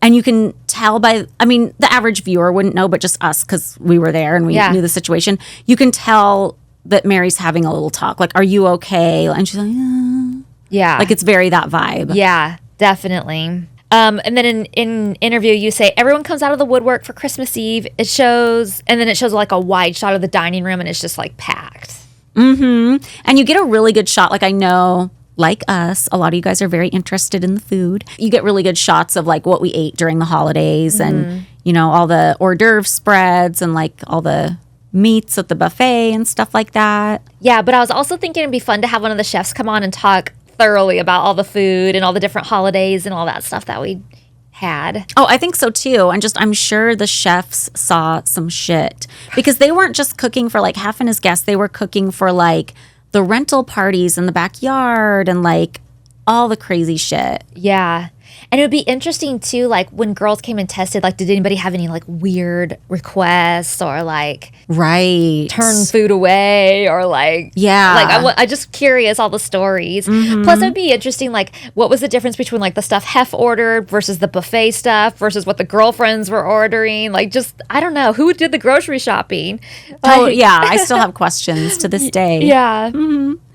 And you can tell by, I mean, the average viewer wouldn't know, but just us, because we were there and we Yeah. knew the situation. You can tell that Mary's having a little talk. Like, are you okay? And she's like, yeah. Yeah. Like, it's very that vibe. Yeah, definitely. And then in interview, you say everyone comes out of the woodwork for Christmas Eve. It shows like a wide shot of the dining room, and it's just like packed. And you get a really good shot. Like I know, like us, a lot of you guys are very interested in the food. You get really good shots of like what we ate during the holidays and, all the hors d'oeuvre spreads and like all the meats at the buffet and stuff like that. Yeah, but I was also thinking it'd be fun to have one of the chefs come on and talk thoroughly about all the food and all the different holidays and all that stuff that we had. Oh, I think so too. And I'm sure the chefs saw some shit because they weren't just cooking for like Hef and his guests. They were cooking for like the rental parties in the backyard and like all the crazy shit. Yeah. And it would be interesting too, like when girls came and tested, like did anybody have any like weird requests or like turn food away or like like I just curious all the stories. Plus it'd be interesting like what was the difference between like the stuff Hef ordered versus the buffet stuff versus what the girlfriends were ordering, like just I don't know who did the grocery shopping. I still have questions to this day.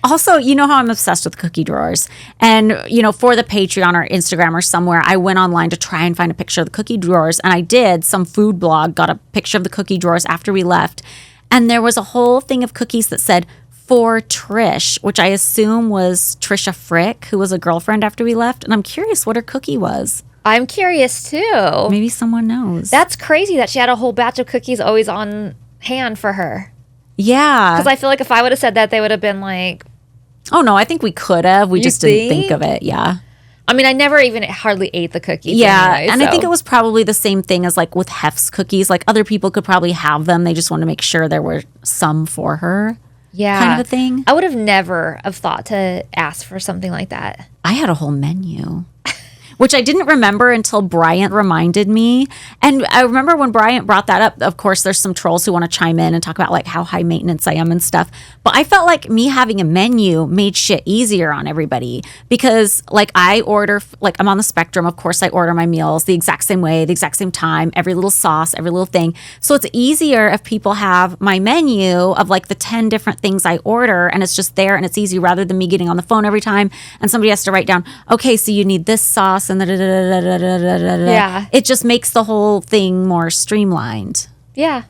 Also, you know how I'm obsessed with cookie drawers. And, you know, for the Patreon or Instagram or somewhere, I went online to try and find a picture of the cookie drawers. And I did. Some food blog got a picture of the cookie drawers after we left. And there was a whole thing of cookies that said, for Trish, which I assume was Trisha Frick, who was a girlfriend after we left. And I'm curious what her cookie was. I'm curious, too. Maybe someone knows. That's crazy that she had a whole batch of cookies always on hand for her. Yeah. Because I feel like if I would have said that, they would have been like... Oh, no, I think we could have. We just didn't think of it. Yeah. I mean, I never even hardly ate the cookies. Yeah. Anyway, and I think it was probably the same thing as like with Hef's cookies. Like other people could probably have them. They just want to make sure there were some for her. Yeah. Kind of a thing. I would have never have thought to ask for something like that. I had a whole menu. Which I didn't remember until Bryant reminded me. And I remember when Bryant brought that up, of course, there's some trolls who want to chime in and talk about like how high maintenance I am and stuff. But I felt like me having a menu made shit easier on everybody because like I order, like I'm on the spectrum. Of course, I order my meals the exact same way, the exact same time, every little sauce, every little thing. So it's easier if people have my menu of like the 10 different things I order and it's just there and it's easy rather than me getting on the phone every time and somebody has to write down, okay, so you need this sauce and yeah, it just makes the whole thing more streamlined. Yeah.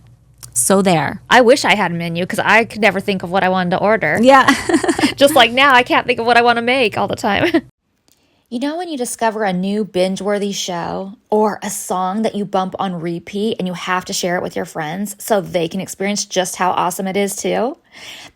So there. I wish I had a menu because I could never think of what I wanted to order. Yeah. Just like now, I can't think of what I want to make all the time. You know when you discover a new binge-worthy show or a song that you bump on repeat and you have to share it with your friends so they can experience just how awesome it is too?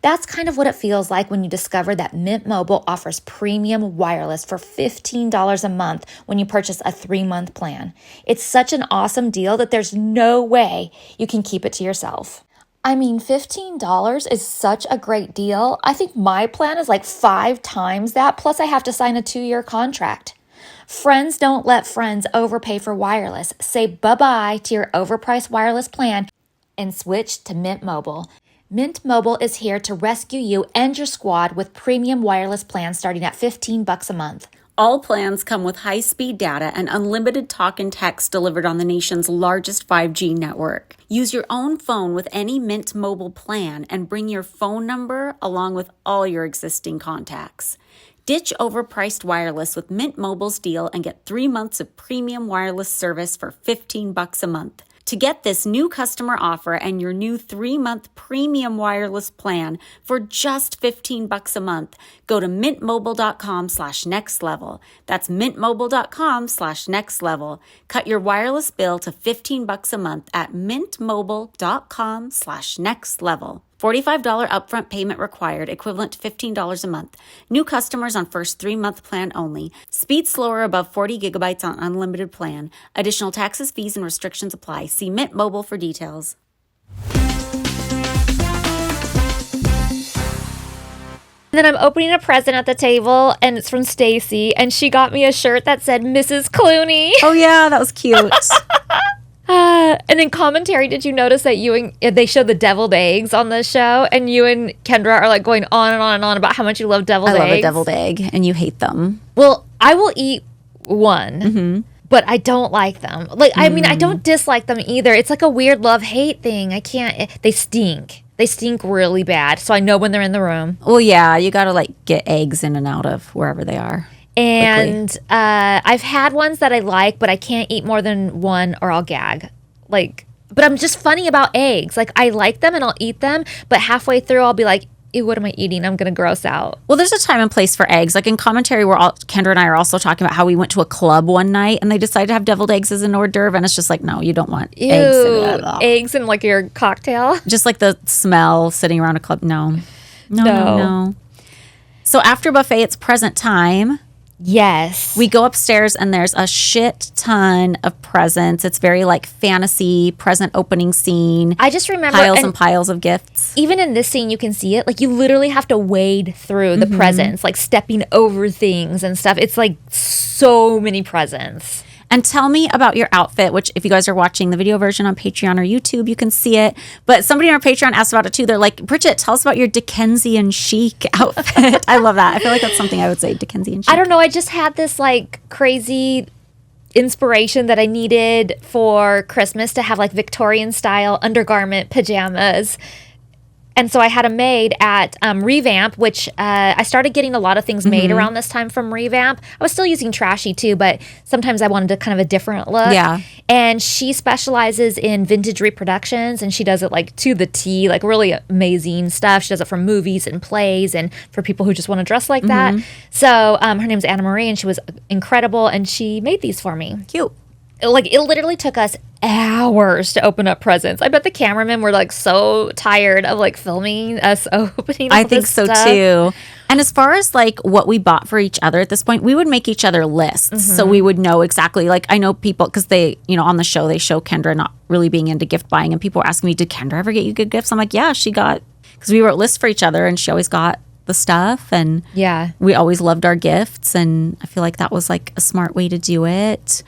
That's kind of what it feels like when you discover that Mint Mobile offers premium wireless for $15 a month when you purchase a 3-month plan. It's such an awesome deal that there's no way you can keep it to yourself. I mean, $15 is such a great deal. I think my plan is like 5 times that, plus I have to sign a 2-year contract. Friends don't let friends overpay for wireless. Say bye-bye to your overpriced wireless plan and switch to Mint Mobile. Mint Mobile is here to rescue you and your squad with premium wireless plans starting at $15 a month. All plans come with high-speed data and unlimited talk and text delivered on the nation's largest 5G network. Use your own phone with any Mint Mobile plan and bring your phone number along with all your existing contacts. Ditch overpriced wireless with Mint Mobile's deal and get 3 months of premium wireless service for $15 a month. To get this new customer offer and your new 3-month premium wireless plan for just $15 a month, go to mintmobile.com/nextlevel. That's mintmobile.com/nextlevel. Cut your wireless bill to $15 a month at mintmobile.com/nextlevel. $45 upfront payment required, equivalent to $15 a month. New customers on first 3-month plan only. Speed slower above 40 gigabytes on unlimited plan. Additional taxes, fees, and restrictions apply. See Mint Mobile for details. And then I'm opening a present at the table, and it's from Stacy, and she got me a shirt that said Mrs. Clooney. Oh, yeah, that was cute. And in commentary, did you notice that they showed the deviled eggs on the show, and you and Kendra are like going on and on and on about how much you love deviled eggs? I love a deviled egg, and you hate them. Well, I will eat one, but I don't like them. Like, I mean, I don't dislike them either. It's like a weird love-hate thing. I can't. They stink. They stink really bad, so I know when they're in the room. Well, yeah, you got to like get eggs in and out of wherever they are. And I've had ones that I like, but I can't eat more than one or I'll gag. Like, but I'm just funny about eggs. Like, I like them and I'll eat them, but halfway through I'll be like, ew, what am I eating? I'm going to gross out. Well, there's a time and place for eggs. Like in commentary, Kendra and I are also talking about how we went to a club one night and they decided to have deviled eggs as an hors d'oeuvre. And it's just like, no, you don't want eggs in like your cocktail. Just like the smell sitting around a club. No. So after buffet, it's present time. Yes. We go upstairs and there's a shit ton of presents. It's very like fantasy present opening scene. I just remember piles and piles of gifts. Even in this scene, you can see it. Like, you literally have to wade through the presents, like stepping over things and stuff. It's like so many presents. And tell me about your outfit, which if you guys are watching the video version on Patreon or YouTube, you can see it. But somebody on our Patreon asked about it too. They're like, Bridget, tell us about your Dickensian chic outfit. I love that. I feel like that's something I would say, Dickensian chic. I don't know. I just had this like crazy inspiration that I needed for Christmas to have like Victorian style undergarment pajamas. And so I had them made at Revamp, which I started getting a lot of things made around this time from Revamp. I was still using Trashy too, but sometimes I wanted a kind of a different look. Yeah. And she specializes in vintage reproductions, and she does it like to the T, like really amazing stuff. She does it for movies and plays and for people who just want to dress like that. So her name's Anna Marie, and she was incredible, and she made these for me. Cute. Like, it literally took us hours to open up presents. I bet the cameramen were like so tired of like filming us opening all I think this so stuff. too. And as far as like what we bought for each other at this point, we would make each other lists so we would know exactly. Like, I know people, because they, you know, on the show, they show Kendra not really being into gift buying, and people were asking me, did Kendra ever get you good gifts? I'm like, yeah, she got, because we wrote lists for each other, and she always got the stuff, and Yeah. we always loved our gifts, and I feel like that was like a smart way to do it.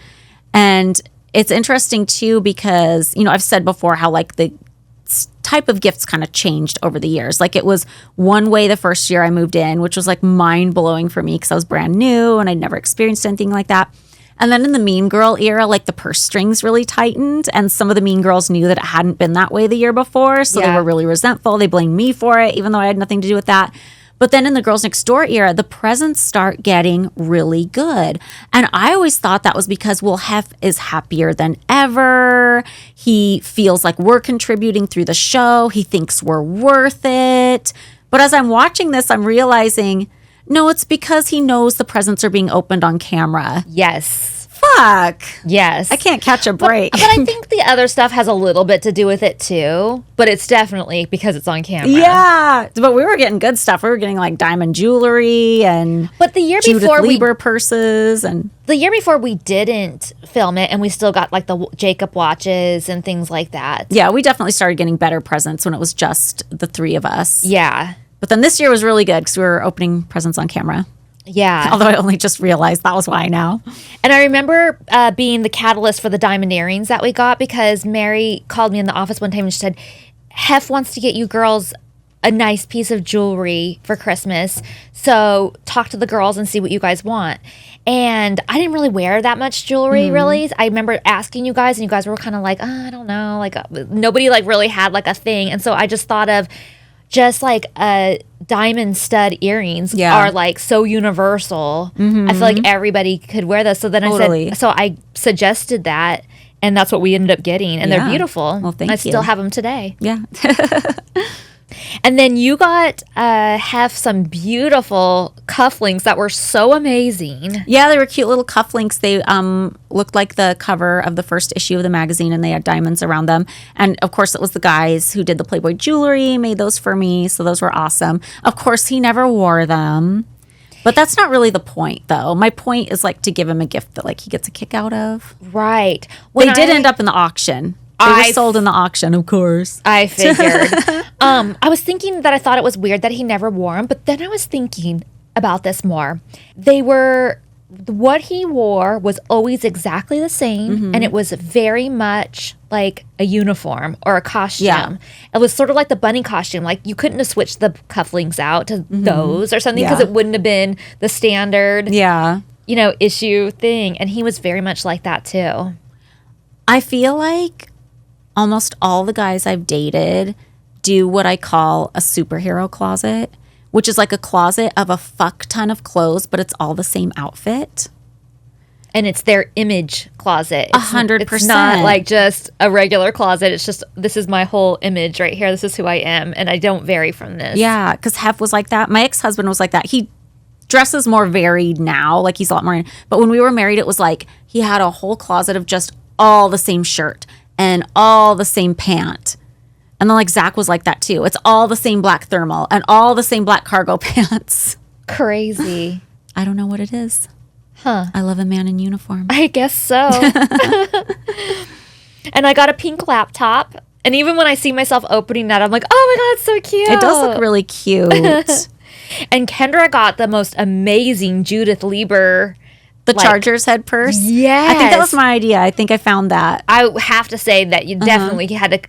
And it's interesting too because, you know, I've said before how like the type of gifts kind of changed over the years. Like, it was one way the first year I moved in, which was like mind blowing for me because I was brand new and I'd never experienced anything like that. And then in the Mean Girl era, like the purse strings really tightened, and some of the Mean Girls knew that it hadn't been that way the year before. So they Yeah. were really resentful. They blamed me for it, even though I had nothing to do with that. But then in the Girls Next Door era, the presents start getting really good. And I always thought that was because, well, Hef is happier than ever. He feels like we're contributing through the show. He thinks we're worth it. But as I'm watching this, I'm realizing, no, it's because he knows the presents are being opened on camera. Yes. Fuck. Yes. I can't catch a break. But I think the other stuff has a little bit to do with it too. But it's definitely because it's on camera. Yeah. But we were getting good stuff. We were getting like diamond jewelry and But the year Judith before Lieber purses and we didn't film it, and we still got like the Jacob watches and things like that. yeah, we definitely started getting better presents when it was just the three of us. Yeah. But then this year was really good because we were opening presents on camera. Yeah. Although I only just realized that was why now. And I remember being the catalyst for the diamond earrings that we got, because Mary called me in the office one time and she said, Hef wants to get you girls a nice piece of jewelry for Christmas. So talk to the girls and see what you guys want. And I didn't really wear that much jewelry, really. I remember asking you guys, and you guys were kind of like, I don't know. Like, nobody like really had like a thing. And so I just thought of just like diamond stud earrings are like so universal. I feel like everybody could wear those. So then Totally. I suggested that, and that's what we ended up getting. And they're beautiful. Well, thank I you. still have them today. Yeah. And then you got have some beautiful cufflinks that were so amazing. Yeah, they were cute little cufflinks. They looked like the cover of the first issue of the magazine, and they had diamonds around them. And of course, it was the guys who did the Playboy jewelry, made those for me. So those were awesome. Of course, he never wore them. But that's not really the point, though. My point is like to give him a gift that like he gets a kick out of. Right. They did end up in the auction. They were sold in the auction, of course. I figured. I was thinking that I thought it was weird that he never wore them, but then I was thinking about this more. What he wore was always exactly the same, and it was very much like a uniform or a costume. Yeah. It was sort of like the bunny costume. Like, you couldn't have switched the cufflinks out to those or something, because Yeah. it wouldn't have been the standard, Yeah. issue thing. And he was very much like that too. I feel like almost all the guys I've dated do what I call a superhero closet, which is like a closet of a fuck ton of clothes, but it's all the same outfit. And it's their image closet. 100%. It's not like just a regular closet. It's just, this is my whole image right here. This is who I am. And I don't vary from this. Yeah, because Hef was like that. My ex-husband was like that. He dresses more varied now. Like, he's a lot more. But when we were married, it was like he had a whole closet of just all the same shirt and all the same pant. And then like Zach was like that too. It's all the same black thermal and all the same black cargo pants. Crazy. I don't know what it is. Huh. I love a man in uniform. I guess so. And I got a pink laptop. And even when I see myself opening that, I'm like, oh my God, it's so cute. It does look really cute. And Kendra got the most amazing Judith Lieber The Chargers head purse? Yes. I think that was my idea. I think I found that. I have to say that you definitely had to,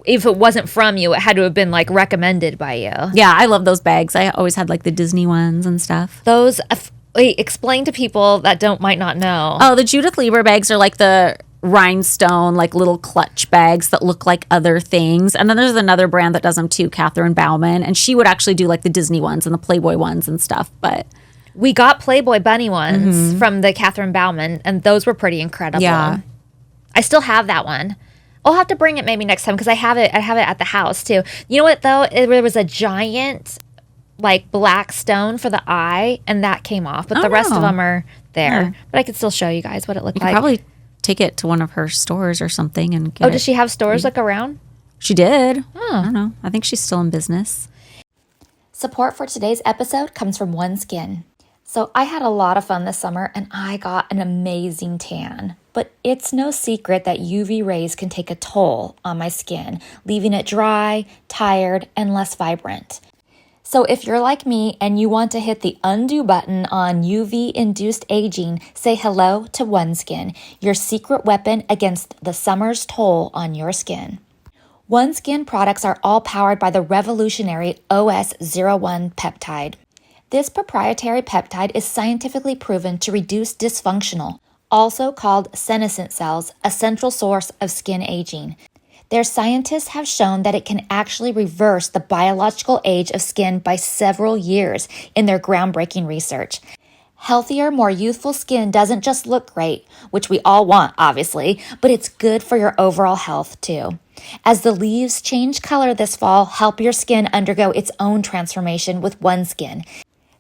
if it wasn't from you, it had to have been like recommended by you. Yeah, I love those bags. I always had like the Disney ones and stuff. Those, wait, explain to people that might not know. Oh, the Judith Lieber bags are like the rhinestone, like little clutch bags that look like other things. And then there's another brand that does them too, Catherine Bauman. And she would actually do like the Disney ones and the Playboy ones and stuff. But we got Playboy bunny ones from the Catherine Bauman, and those were pretty incredible. Yeah. I still have that one. I'll have to bring it maybe next time because I have it at the house too. You know what though? There was a giant like black stone for the eye, and that came off, but the rest of them are there. Yeah. But I could still show you guys what it looked you could like. probably take it to one of her stores or something and get does she have stores like around? She did. Oh. I don't know. I think she's still in business. Support for today's episode comes from OneSkin. So I had a lot of fun this summer and I got an amazing tan. But it's no secret that UV rays can take a toll on my skin, leaving it dry, tired, and less vibrant. So if you're like me and you want to hit the undo button on UV-induced aging, say hello to OneSkin, your secret weapon against the summer's toll on your skin. OneSkin products are all powered by the revolutionary OS01 peptide. This proprietary peptide is scientifically proven to reduce dysfunctional, also called senescent cells, a central source of skin aging. Their scientists have shown that it can actually reverse the biological age of skin by several years in their groundbreaking research. Healthier, more youthful skin doesn't just look great, which we all want, obviously, but it's good for your overall health, too. As the leaves change color this fall, help your skin undergo its own transformation with OneSkin.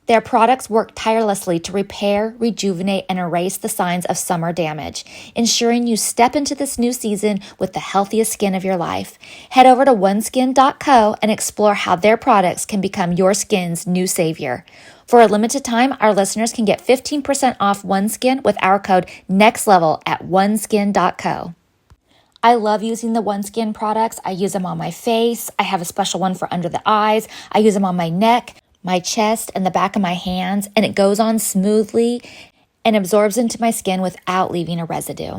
Their products work tirelessly to repair, rejuvenate, and erase the signs of summer damage, ensuring you step into this new season with the healthiest skin of your life. Head over to oneskin.co and explore how their products can become your skin's new savior. For a limited time, our listeners can get 15% off OneSkin with our code NEXTLEVEL at oneskin.co. I love using the OneSkin products. I use them on my face. I have a special one for under the eyes. I use them on my neck, my chest, and the back of my hands, and it goes on smoothly and absorbs into my skin without leaving a residue.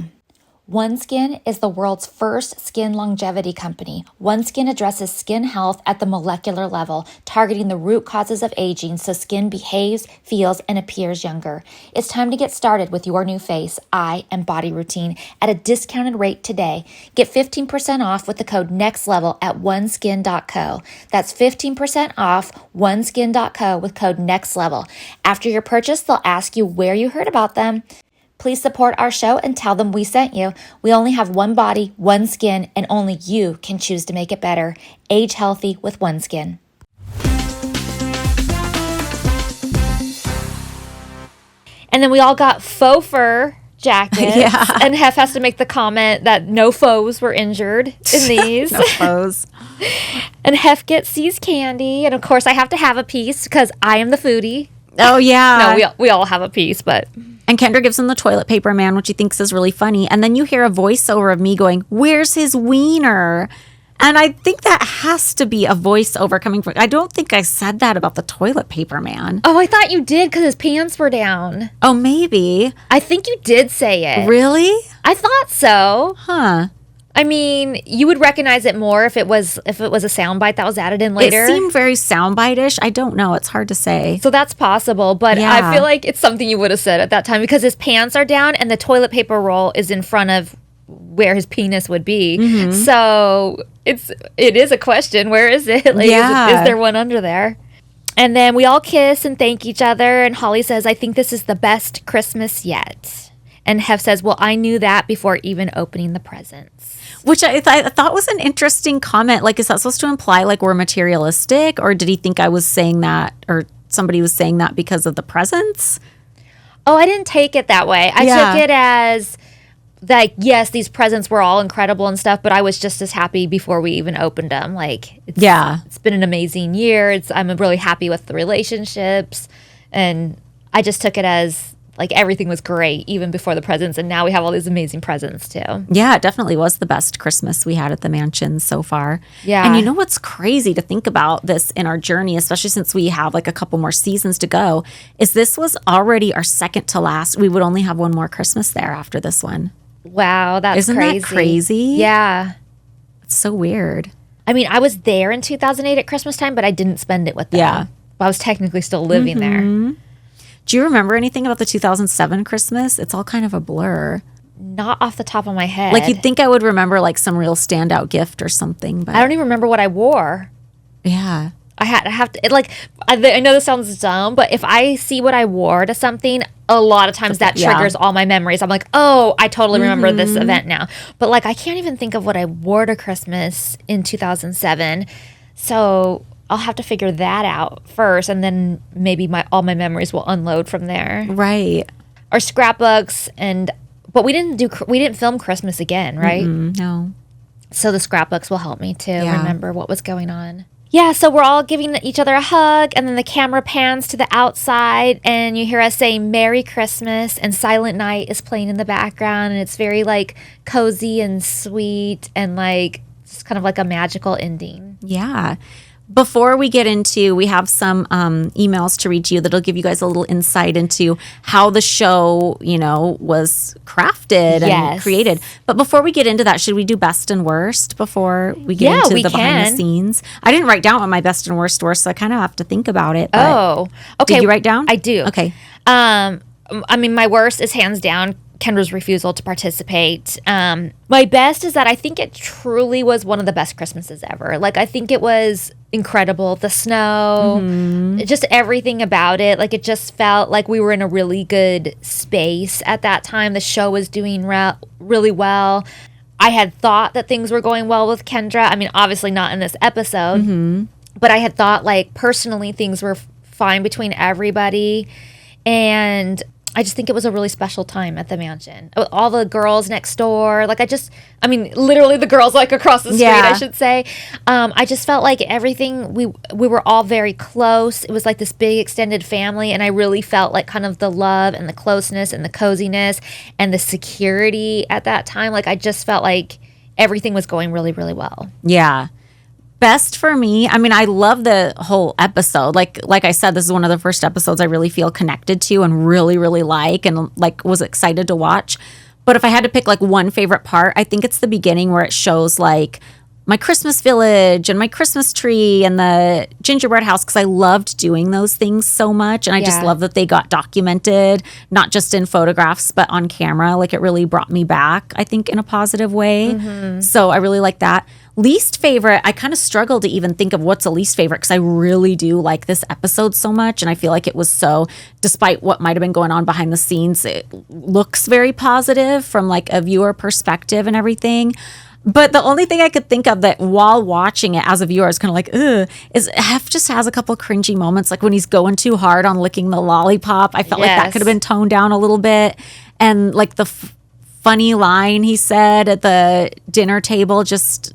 OneSkin is the world's first skin longevity company. OneSkin addresses skin health at the molecular level, targeting the root causes of aging so skin behaves, feels, and appears younger. It's time to get started with your new face, eye, and body routine at a discounted rate today. Get 15% off with the code NEXTLEVEL at oneskin.co. That's 15% off oneskin.co with code NEXTLEVEL. After your purchase, they'll ask you where you heard about them. Please support our show and tell them we sent you. We only have one body, one skin, and only you can choose to make it better. Age healthy with OneSkin. And then we all got faux fur jackets. Yeah. And Hef has to make the comment that no faux were injured in these. No clothes. And Hef gets C's candy. And of course, I have to have a piece because I am the foodie. Oh, yeah. No, we all have a piece, but... And Kendra gives him the toilet paper man, which he thinks is really funny. And then you hear a voiceover of me going, "Where's his wiener?" And I think that has to be a voiceover coming from... I don't think I said that about the toilet paper man. Oh, I thought you did because his pants were down. Oh, maybe. I think you did say it. Really? I thought so. Huh. I mean, you would recognize it more if it was a soundbite that was added in later. It seemed very soundbite-ish. I don't know. It's hard to say. So that's possible, but Yeah. I feel like it's something you would have said at that time because his pants are down and the toilet paper roll is in front of where his penis would be. Mm-hmm. So it is a question. Where is it? Like, Yeah. is there one under there? And then we all kiss and thank each other. And Holly says, "I think this is the best Christmas yet." And Hef says, "Well, I knew that before even opening the presents." Which I thought was an interesting comment. Like, is that supposed to imply like we're materialistic? Or did he think I was saying that, or somebody was saying that because of the presents? Oh, I didn't take it that way. I took it as like, yes, these presents were all incredible and stuff, but I was just as happy before we even opened them. Like, it's been an amazing year. I'm really happy with the relationships. And I just took it as like everything was great even before the presents, and now we have all these amazing presents too. Yeah, it definitely was the best Christmas we had at the mansion so far. Yeah. And you know what's crazy to think about this in our journey, especially since we have like a couple more seasons to go, is this was already our second to last. We would only have one more Christmas there after this one. Wow, that's Isn't crazy. that crazy? Yeah. It's so weird. I mean, I was there in 2008 at Christmas time, but I didn't spend it with them. Yeah. I was technically still living there. Do you remember anything about the 2007 Christmas? It's all kind of a blur. Not off the top of my head. Like you'd think I would remember like some real standout gift or something, but I don't even remember what I wore. yeah. I have to, I know this sounds dumb, but if I see what I wore to something, a lot of times that triggers all my memories. I'm like, oh, I totally remember this event now. But like, I can't even think of what I wore to Christmas in 2007. So I'll have to figure that out first. And then maybe all my memories will unload from there. Right. Or scrapbooks. But we didn't film Christmas again, right? No. So the scrapbooks will help me to Yeah. remember what was going on. Yeah, so we're all giving each other a hug, and then the camera pans to the outside, and you hear us say Merry Christmas, and Silent Night is playing in the background, and it's very like cozy and sweet, and like just kind of like a magical ending. Yeah. Before we get into, we have some emails to read to you that'll give you guys a little insight into how the show, was crafted and created. But before we get into that, should we do best and worst before we get into the behind the scenes? I didn't write down what my best and worst were, so I kind of have to think about it. Oh, okay. Did you write down? I do. Okay. I mean, my worst is hands down Kendra's refusal to participate. My best is that I think it truly was one of the best Christmases ever. Like, I think it was incredible. The snow, just everything about it. Like, it just felt like we were in a really good space at that time. The show was doing really well. I had thought that things were going well with Kendra. I mean, obviously not in this episode, but I had thought, like, personally things were fine between everybody. And I just think it was a really special time at the mansion. All the girls next door, literally the girls like across the street, I should say. I just felt like everything, we were all very close. It was like this big extended family, and I really felt like kind of the love and the closeness and the coziness and the security at that time. Like, I just felt like everything was going really, really well. Yeah. Best for me, I mean, I love the whole episode. Like I said, this is one of the first episodes I really feel connected to and really, really like and like was excited to watch. But if I had to pick like one favorite part, I think it's the beginning where it shows like my Christmas village and my Christmas tree and the gingerbread house, because I loved doing those things so much. And I just love that they got documented, not just in photographs, but on camera. Like, it really brought me back, I think, in a positive way. So I really like that. Least favorite, I kind of struggle to even think of what's a least favorite because I really do like this episode so much. And I feel like it was so, despite what might have been going on behind the scenes, it looks very positive from like a viewer perspective and everything. But the only thing I could think of that while watching it as a viewer is kind of like, ugh, is Hef just has a couple cringy moments. Like when he's going too hard on licking the lollipop. I felt like that could have been toned down a little bit. And like the funny line he said at the dinner table just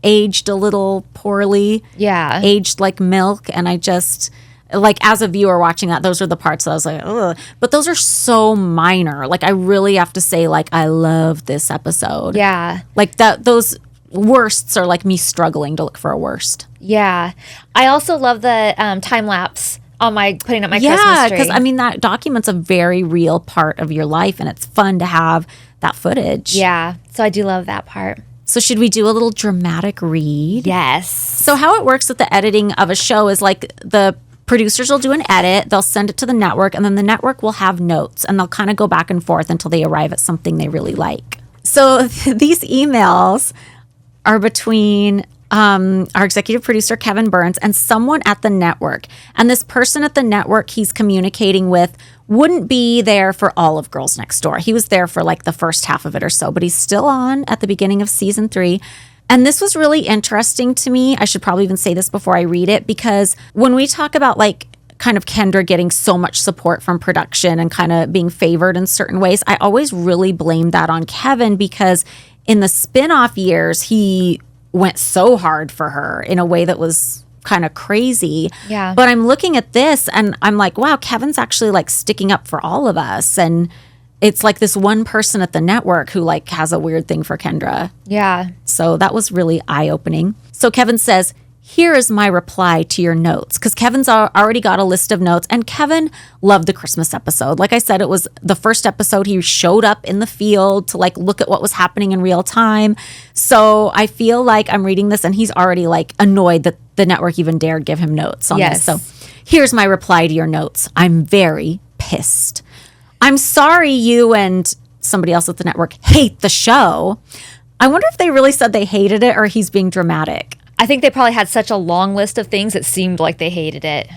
aged a little poorly. Yeah. Aged like milk. And I just, like, as a viewer watching that, those are the parts that I was like, ugh. But those are so minor. Like, I really have to say, like, I love this episode. Yeah. Like, those worsts are like me struggling to look for a worst. Yeah. I also love the time lapse on putting up my Christmas tree. Yeah, because, I mean, that documents a very real part of your life, and it's fun to have that footage. Yeah. So I do love that part. So should we do a little dramatic read? Yes. So how it works with the editing of a show is like the producers will do an edit, they'll send it to the network, and then the network will have notes, and they'll kind of go back and forth until they arrive at something they really like. So these emails are between our executive producer, Kevin Burns, and someone at the network. And this person at the network he's communicating with wouldn't be there for all of Girls Next Door. He was there for like the first half of it or so, but he's still on at the beginning of season 3. And this was really interesting to me. I should probably even say this before I read it, because when we talk about like kind of Kendra getting so much support from production and kind of being favored in certain ways, I always really blame that on Kevin, because in the spinoff years, he went so hard for her in a way that was kind of crazy. Yeah. But I'm looking at this and I'm like, wow, Kevin's actually like sticking up for all of us. And it's like this one person at the network who like has a weird thing for Kendra. Yeah. So that was really eye-opening. So Kevin says, here is my reply to your notes. Because Kevin's already got a list of notes. And Kevin loved the Christmas episode. Like I said, it was the first episode. He showed up in the field to like look at what was happening in real time. So I feel like I'm reading this and he's already like annoyed that the network even dared give him notes on this. So here's my reply to your notes. I'm very pissed. I'm sorry you and somebody else at the network hate the show. I wonder if they really said they hated it or he's being dramatic. I think they probably had such a long list of things it seemed like they hated it.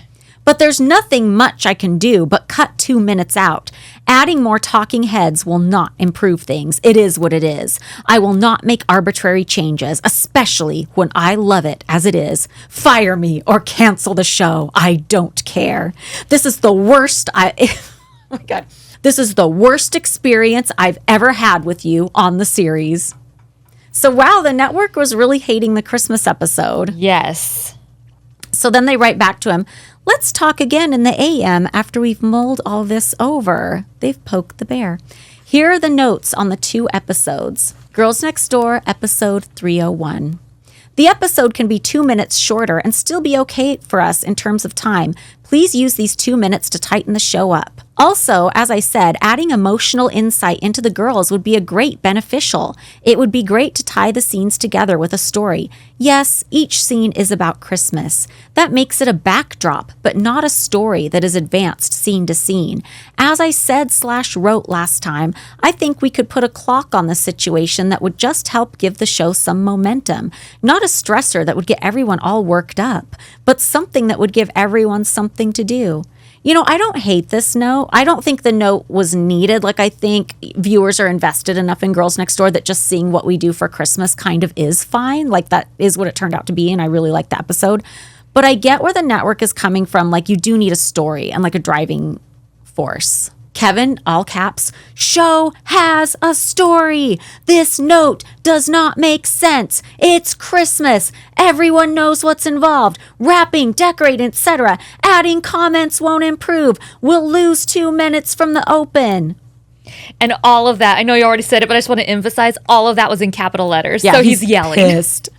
But there's nothing much I can do but cut 2 minutes out. Adding more talking heads will not improve things. It is what it is. I will not make arbitrary changes, especially when I love it as it is. Fire me or cancel the show. I don't care. This is the worst oh my God. This is the worst experience I've ever had with you on the series. So, wow, the network was really hating the Christmas episode. Yes. So then they write back to him, let's talk again in the AM after we've mulled all this over. They've poked the bear. Here are the notes on the 2 episodes. Girls Next Door, episode 301. The episode can be 2 minutes shorter and still be okay for us in terms of time. Please use these 2 minutes to tighten the show up. Also, as I said, adding emotional insight into the girls would be a great beneficial. It would be great to tie the scenes together with a story. Yes, each scene is about Christmas. That makes it a backdrop, but not a story that is advanced scene to scene. As I said/wrote last time, I think we could put a clock on the situation that would just help give the show some momentum. Not a stressor that would get everyone all worked up, but something that would give everyone something to do. You know, I don't hate this note. I don't think the note was needed. Like, I think viewers are invested enough in Girls Next Door that just seeing what we do for Christmas kind of is fine. Like, that is what it turned out to be, and I really like the episode. But I get where the network is coming from. Like, you do need a story and, like, a driving force. Kevin, all caps, show has a story. This note does not make sense. It's Christmas. Everyone knows what's involved. Wrapping, decorating, etc. Adding comments won't improve. We'll lose 2 minutes from the open. And all of that, I know you already said it, but I just want to emphasize all of that was in capital letters. Yeah, so he's yelling. Pissed.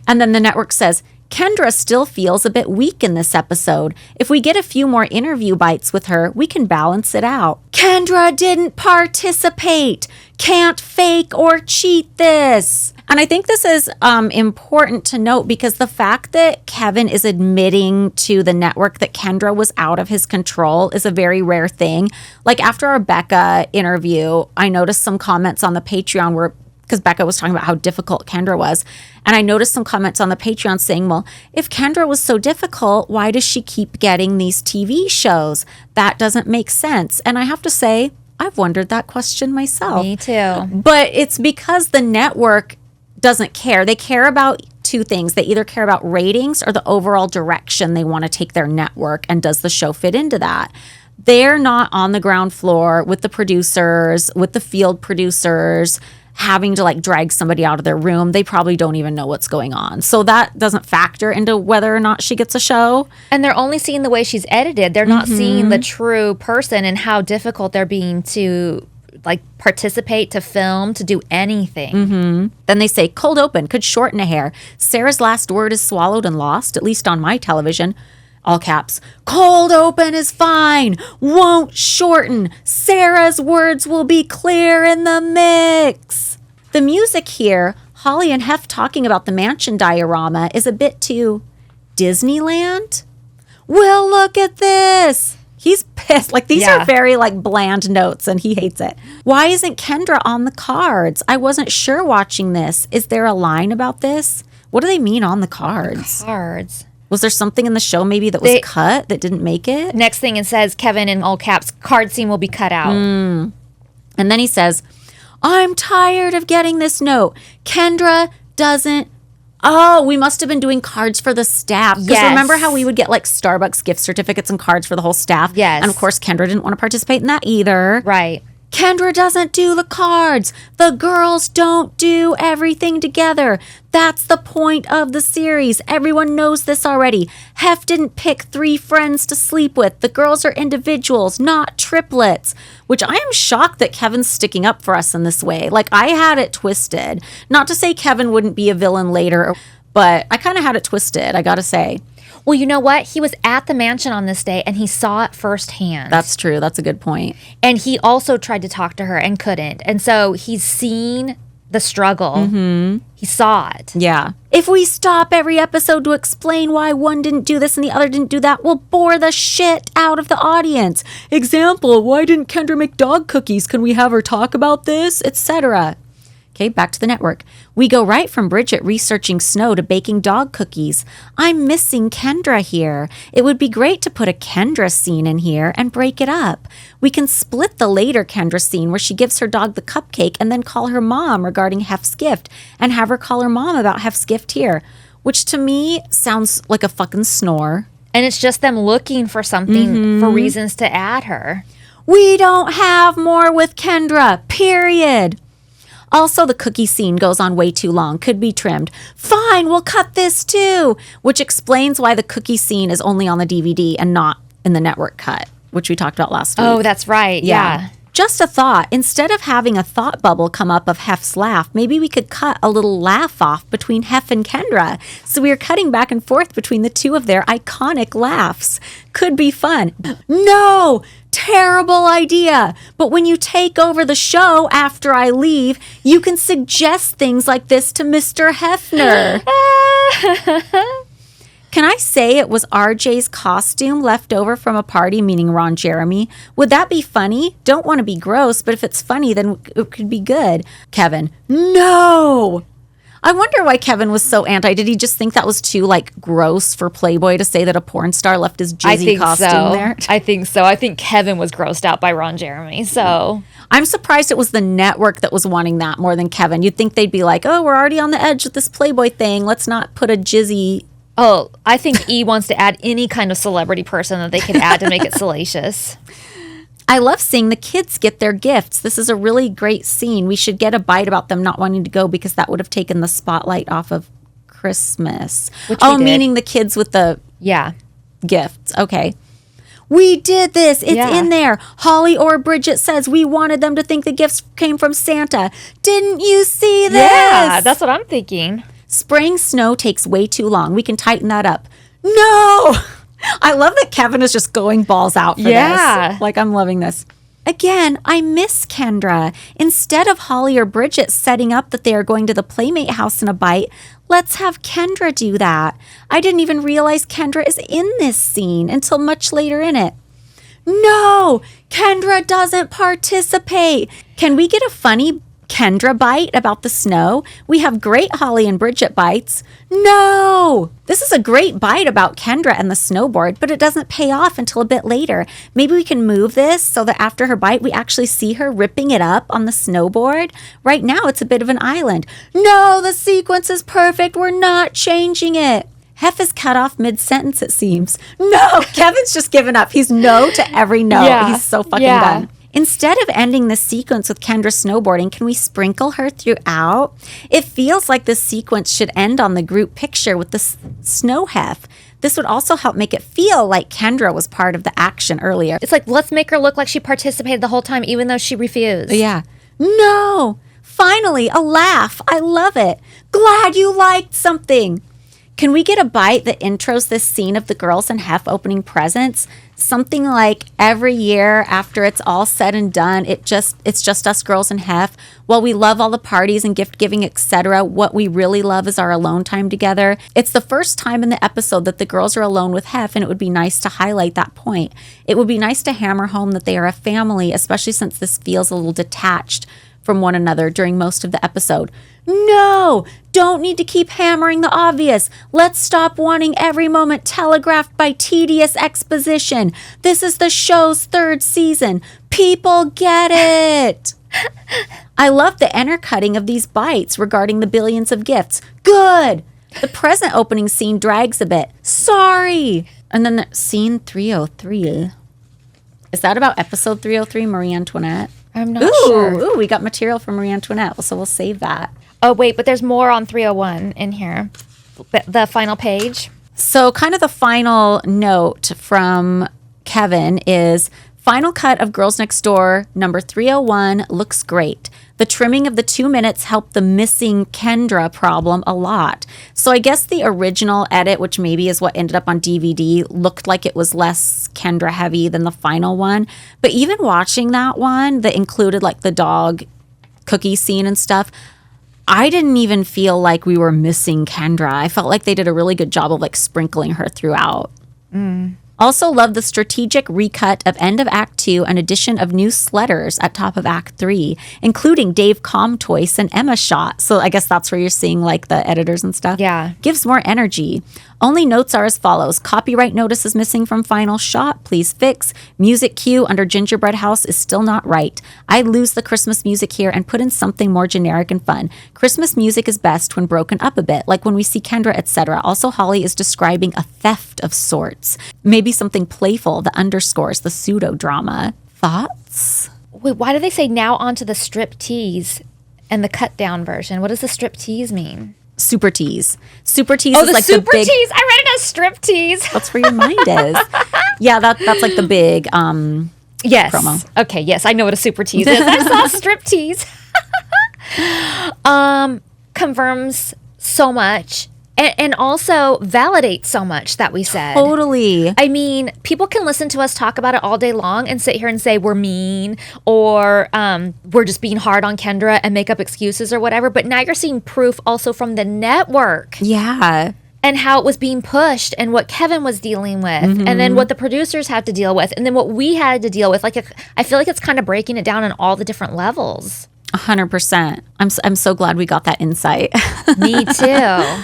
And then the network says, Kendra still feels a bit weak in this episode. If we get a few more interview bites with her, we can balance it out. Kendra didn't participate. Can't fake or cheat this. And I think this is important to note because the fact that Kevin is admitting to the network that Kendra was out of his control is a very rare thing. Like after our Becca interview, I noticed some comments on the Patreon where because Becca was talking about how difficult Kendra was. And I noticed some comments on the Patreon saying, well, if Kendra was so difficult, why does she keep getting these TV shows? That doesn't make sense. And I have to say, I've wondered that question myself. Me too. But it's because the network doesn't care. They care about 2 things. They either care about ratings or the overall direction they want to take their network. And does the show fit into that? They're not on the ground floor with the producers, with the field producers, having to like drag somebody out of their room. They probably don't even know what's going on. So that doesn't factor into whether or not she gets a show. And they're only seeing the way she's edited. They're not seeing the true person and how difficult they're being to like participate, to film, to do anything. Then they say cold open could shorten a hair. Sarah's last word is swallowed and lost, at least on my television. All caps, cold open is fine, won't shorten. Sarah's words will be clear in the mix. The music here, Holly and Hef talking about the mansion diorama, is a bit too Disneyland. Well, look at this. He's pissed. Like, these are very, like, bland notes, and he hates it. Why isn't Kendra on the cards? I wasn't sure watching this. Is there a line about this? What do they mean on the cards? Cards. Was there something in the show maybe that was cut that didn't make it? Next thing it says, Kevin in all caps, card scene will be cut out. And then he says, I'm tired of getting this note. Kendra doesn't. Oh, we must have been doing cards for the staff. Because remember how we would get like Starbucks gift certificates and cards for the whole staff? Yes. And of course, Kendra didn't want to participate in that either. Right. Kendra doesn't do the cards. The girls don't do everything together. That's the point of the series. Everyone knows this already. Hef didn't pick 3 friends to sleep with. The girls are individuals, not triplets. Which I am shocked that Kevin's sticking up for us in this way. Like, I had it twisted. Not to say Kevin wouldn't be a villain later, but I kind of had it twisted, I gotta say. Well, you know what? He was at the mansion on this day and he saw it firsthand. That's true. That's a good point. And he also tried to talk to her and couldn't. And so he's seen the struggle. Mm-hmm. He saw it. Yeah. If we stop every episode to explain why one didn't do this and the other didn't do that, we'll bore the shit out of the audience. Example, why didn't Kendra make dog cookies? Can we have her talk about this? Etc. Okay, back to the network. We go right from Bridget researching snow to baking dog cookies. I'm missing Kendra here. It would be great to put a Kendra scene in here and break it up. We can split the later Kendra scene where she gives her dog the cupcake and then call her mom regarding Hef's gift and have her call her mom about Hef's gift here, which to me sounds like a fucking snore. And it's just them looking for something for reasons to add her. We don't have more with Kendra, period. Also, the cookie scene goes on way too long. Could be trimmed. Fine, we'll cut this too. Which explains why the cookie scene is only on the DVD and not in the network cut, which we talked about last week. Oh, that's right. Yeah. Just a thought. Instead of having a thought bubble come up of Hef's laugh, maybe we could cut a little laugh off between Hef and Kendra. So we are cutting back and forth between the two of their iconic laughs. Could be fun. No! Terrible idea. But when you take over the show after I leave, you can suggest things like this to Mr. Hefner. Can I say it was RJ's costume left over from a party, meaning Ron Jeremy? Would that be funny? Don't want to be gross, but if it's funny, then it could be good. Kevin, no! I wonder why Kevin was so anti. Did he just think that was too, like, gross for Playboy to say that a porn star left his jizzy costume there? I think so. I think Kevin was grossed out by Ron Jeremy, so... I'm surprised it was the network that was wanting that more than Kevin. You'd think they'd be like, oh, we're already on the edge with this Playboy thing. Let's not put a jizzy... Oh, I think E wants to add any kind of celebrity person that they can add to make it salacious. I love seeing the kids get their gifts. This is a really great scene. We should get a bite about them not wanting to go because that would have taken the spotlight off of Christmas. Meaning the kids with the gifts. Okay. We did this. It's in there. Holly or Bridget says we wanted them to think the gifts came from Santa. Didn't you see this? Yeah, that's what I'm thinking. Spraying snow takes way too long. We can tighten that up. No! I love that Kevin is just going balls out for this. Like, I'm loving this. Again, I miss Kendra. Instead of Holly or Bridget setting up that they are going to the Playmate house in a bite, let's have Kendra do that. I didn't even realize Kendra is in this scene until much later in it. No! Kendra doesn't participate. Can we get a funny Kendra bite about the snow? We have great Holly and Bridget bites. No! This is a great bite about Kendra and the snowboard, but it doesn't pay off until a bit later. Maybe we can move this so that after her bite, we actually see her ripping it up on the snowboard. Right now, it's a bit of an island. No, the sequence is perfect. We're not changing it. Hef is cut off mid-sentence, it seems. No, Kevin's just given up. He's no to every no. Yeah. He's so fucking done. Instead of ending this sequence with Kendra snowboarding, can we sprinkle her throughout? It feels like this sequence should end on the group picture with the snow Hef. This would also help make it feel like Kendra was part of the action earlier. It's like, let's make her look like she participated the whole time, even though she refused. Yeah. No! Finally, a laugh. I love it. Glad you liked something. Can we get a bite that intros this scene of the girls and Hef opening presents? Something like every year after it's all said and done, it's just us girls and Hef. While we love all the parties and gift giving, etc., what we really love is our alone time together. It's the first time in the episode that the girls are alone with Hef, and it would be nice to highlight that point. It would be nice to hammer home that they are a family, especially since this feels a little detached from one another during most of the episode. No! Don't need to keep hammering the obvious. Let's stop wanting every moment telegraphed by tedious exposition. This is the show's 3rd season. People get it. I love the intercutting of these bites regarding the billions of gifts. Good. The present opening scene drags a bit. Sorry. And then scene 303. Is that about episode 303, Marie Antoinette? I'm not sure. Ooh, we got material from Marie Antoinette, so we'll save that. Oh, wait, but there's more on 301 in here. The final page. So kind of the final note from Kevin is, final cut of Girls Next Door number 301 looks great. The trimming of the 2 minutes helped the missing Kendra problem a lot. So I guess the original edit, which maybe is what ended up on DVD, looked like it was less Kendra heavy than the final one. But even watching that one that included like the dog cookie scene and stuff, I didn't even feel like we were missing Kendra. I felt like they did a really good job of like sprinkling her throughout. Also love the strategic recut of end of Act 2 and addition of new sledders at top of Act 3, including Dave Comtois and Emma shot. So I guess that's where you're seeing like the editors and stuff. Yeah. Gives more energy. Only notes are as follows. Copyright notice is missing from final shot. Please fix. Music cue under Gingerbread House is still not right. I lose the Christmas music here and put in something more generic and fun. Christmas music is best when broken up a bit, like when we see Kendra, etc. Also, Holly is describing a theft of sorts. Maybe something playful, the underscores, the pseudo drama. Thoughts? Wait, why do they say now onto the strip tease and the cut down version? What does the strip tease mean? Super tease. Super tease Oh, is the like super the big tease. I read it as strip tease. That's where your mind is. Yeah, that's like the big Yes. promo. Okay, yes, I know what a super tease is. I saw strip tease. Confirms so much and also validates so much that we said. Totally. I mean, people can listen to us talk about it all day long and sit here and say we're mean or we're just being hard on Kendra and make up excuses or whatever. But now you're seeing proof also from the network. Yeah. And how it was being pushed and what Kevin was dealing with and then what the producers had to deal with and then what we had to deal with. Like, I feel like it's kind of breaking it down on all the different levels. 100%. I'm so glad we got that insight. Me too.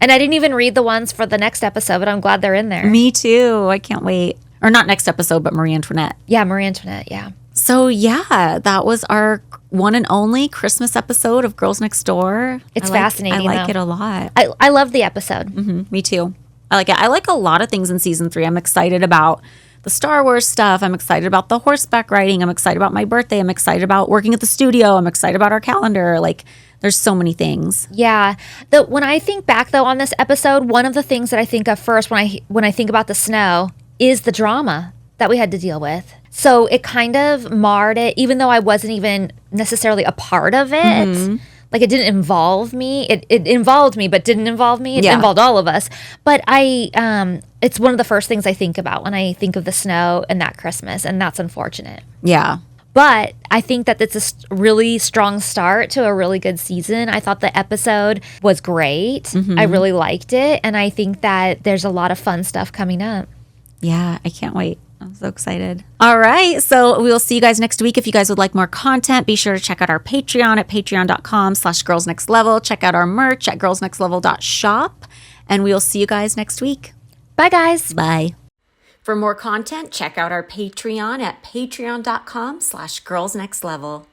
And I didn't even read the ones for the next episode, but I'm glad they're in there. Me too. I can't wait. Or not next episode, but Marie Antoinette. Yeah, Marie Antoinette, yeah. So yeah, that was our one and only Christmas episode of Girls Next Door. It's I fascinating, like though. it a lot. I love the episode. Me too. I like it. I like a lot of things in season 3. I'm excited about the Star Wars stuff. I'm excited about the horseback riding. I'm excited about my birthday. I'm excited about working at the studio. I'm excited about our calendar. Like, there's so many things. Yeah. When I think back, though, on this episode, one of the things that I think of first when I think about the snow is the drama that we had to deal with. So it kind of marred it, even though I wasn't even necessarily a part of it. Like, it didn't involve me. It involved me, but didn't involve me. It involved all of us. But it's one of the first things I think about when I think of the snow and that Christmas, and that's unfortunate. Yeah. But I think that it's a really strong start to a really good season. I thought the episode was great. I really liked it. And I think that there's a lot of fun stuff coming up. Yeah, I can't wait. I'm so excited. All right. So we will see you guys next week. If you guys would like more content, be sure to check out our Patreon at patreon.com/girlsnextlevel. Check out our merch at girlsnextlevel.shop. And we will see you guys next week. Bye, guys. Bye. For more content, check out our Patreon at patreon.com/girlsnextlevel.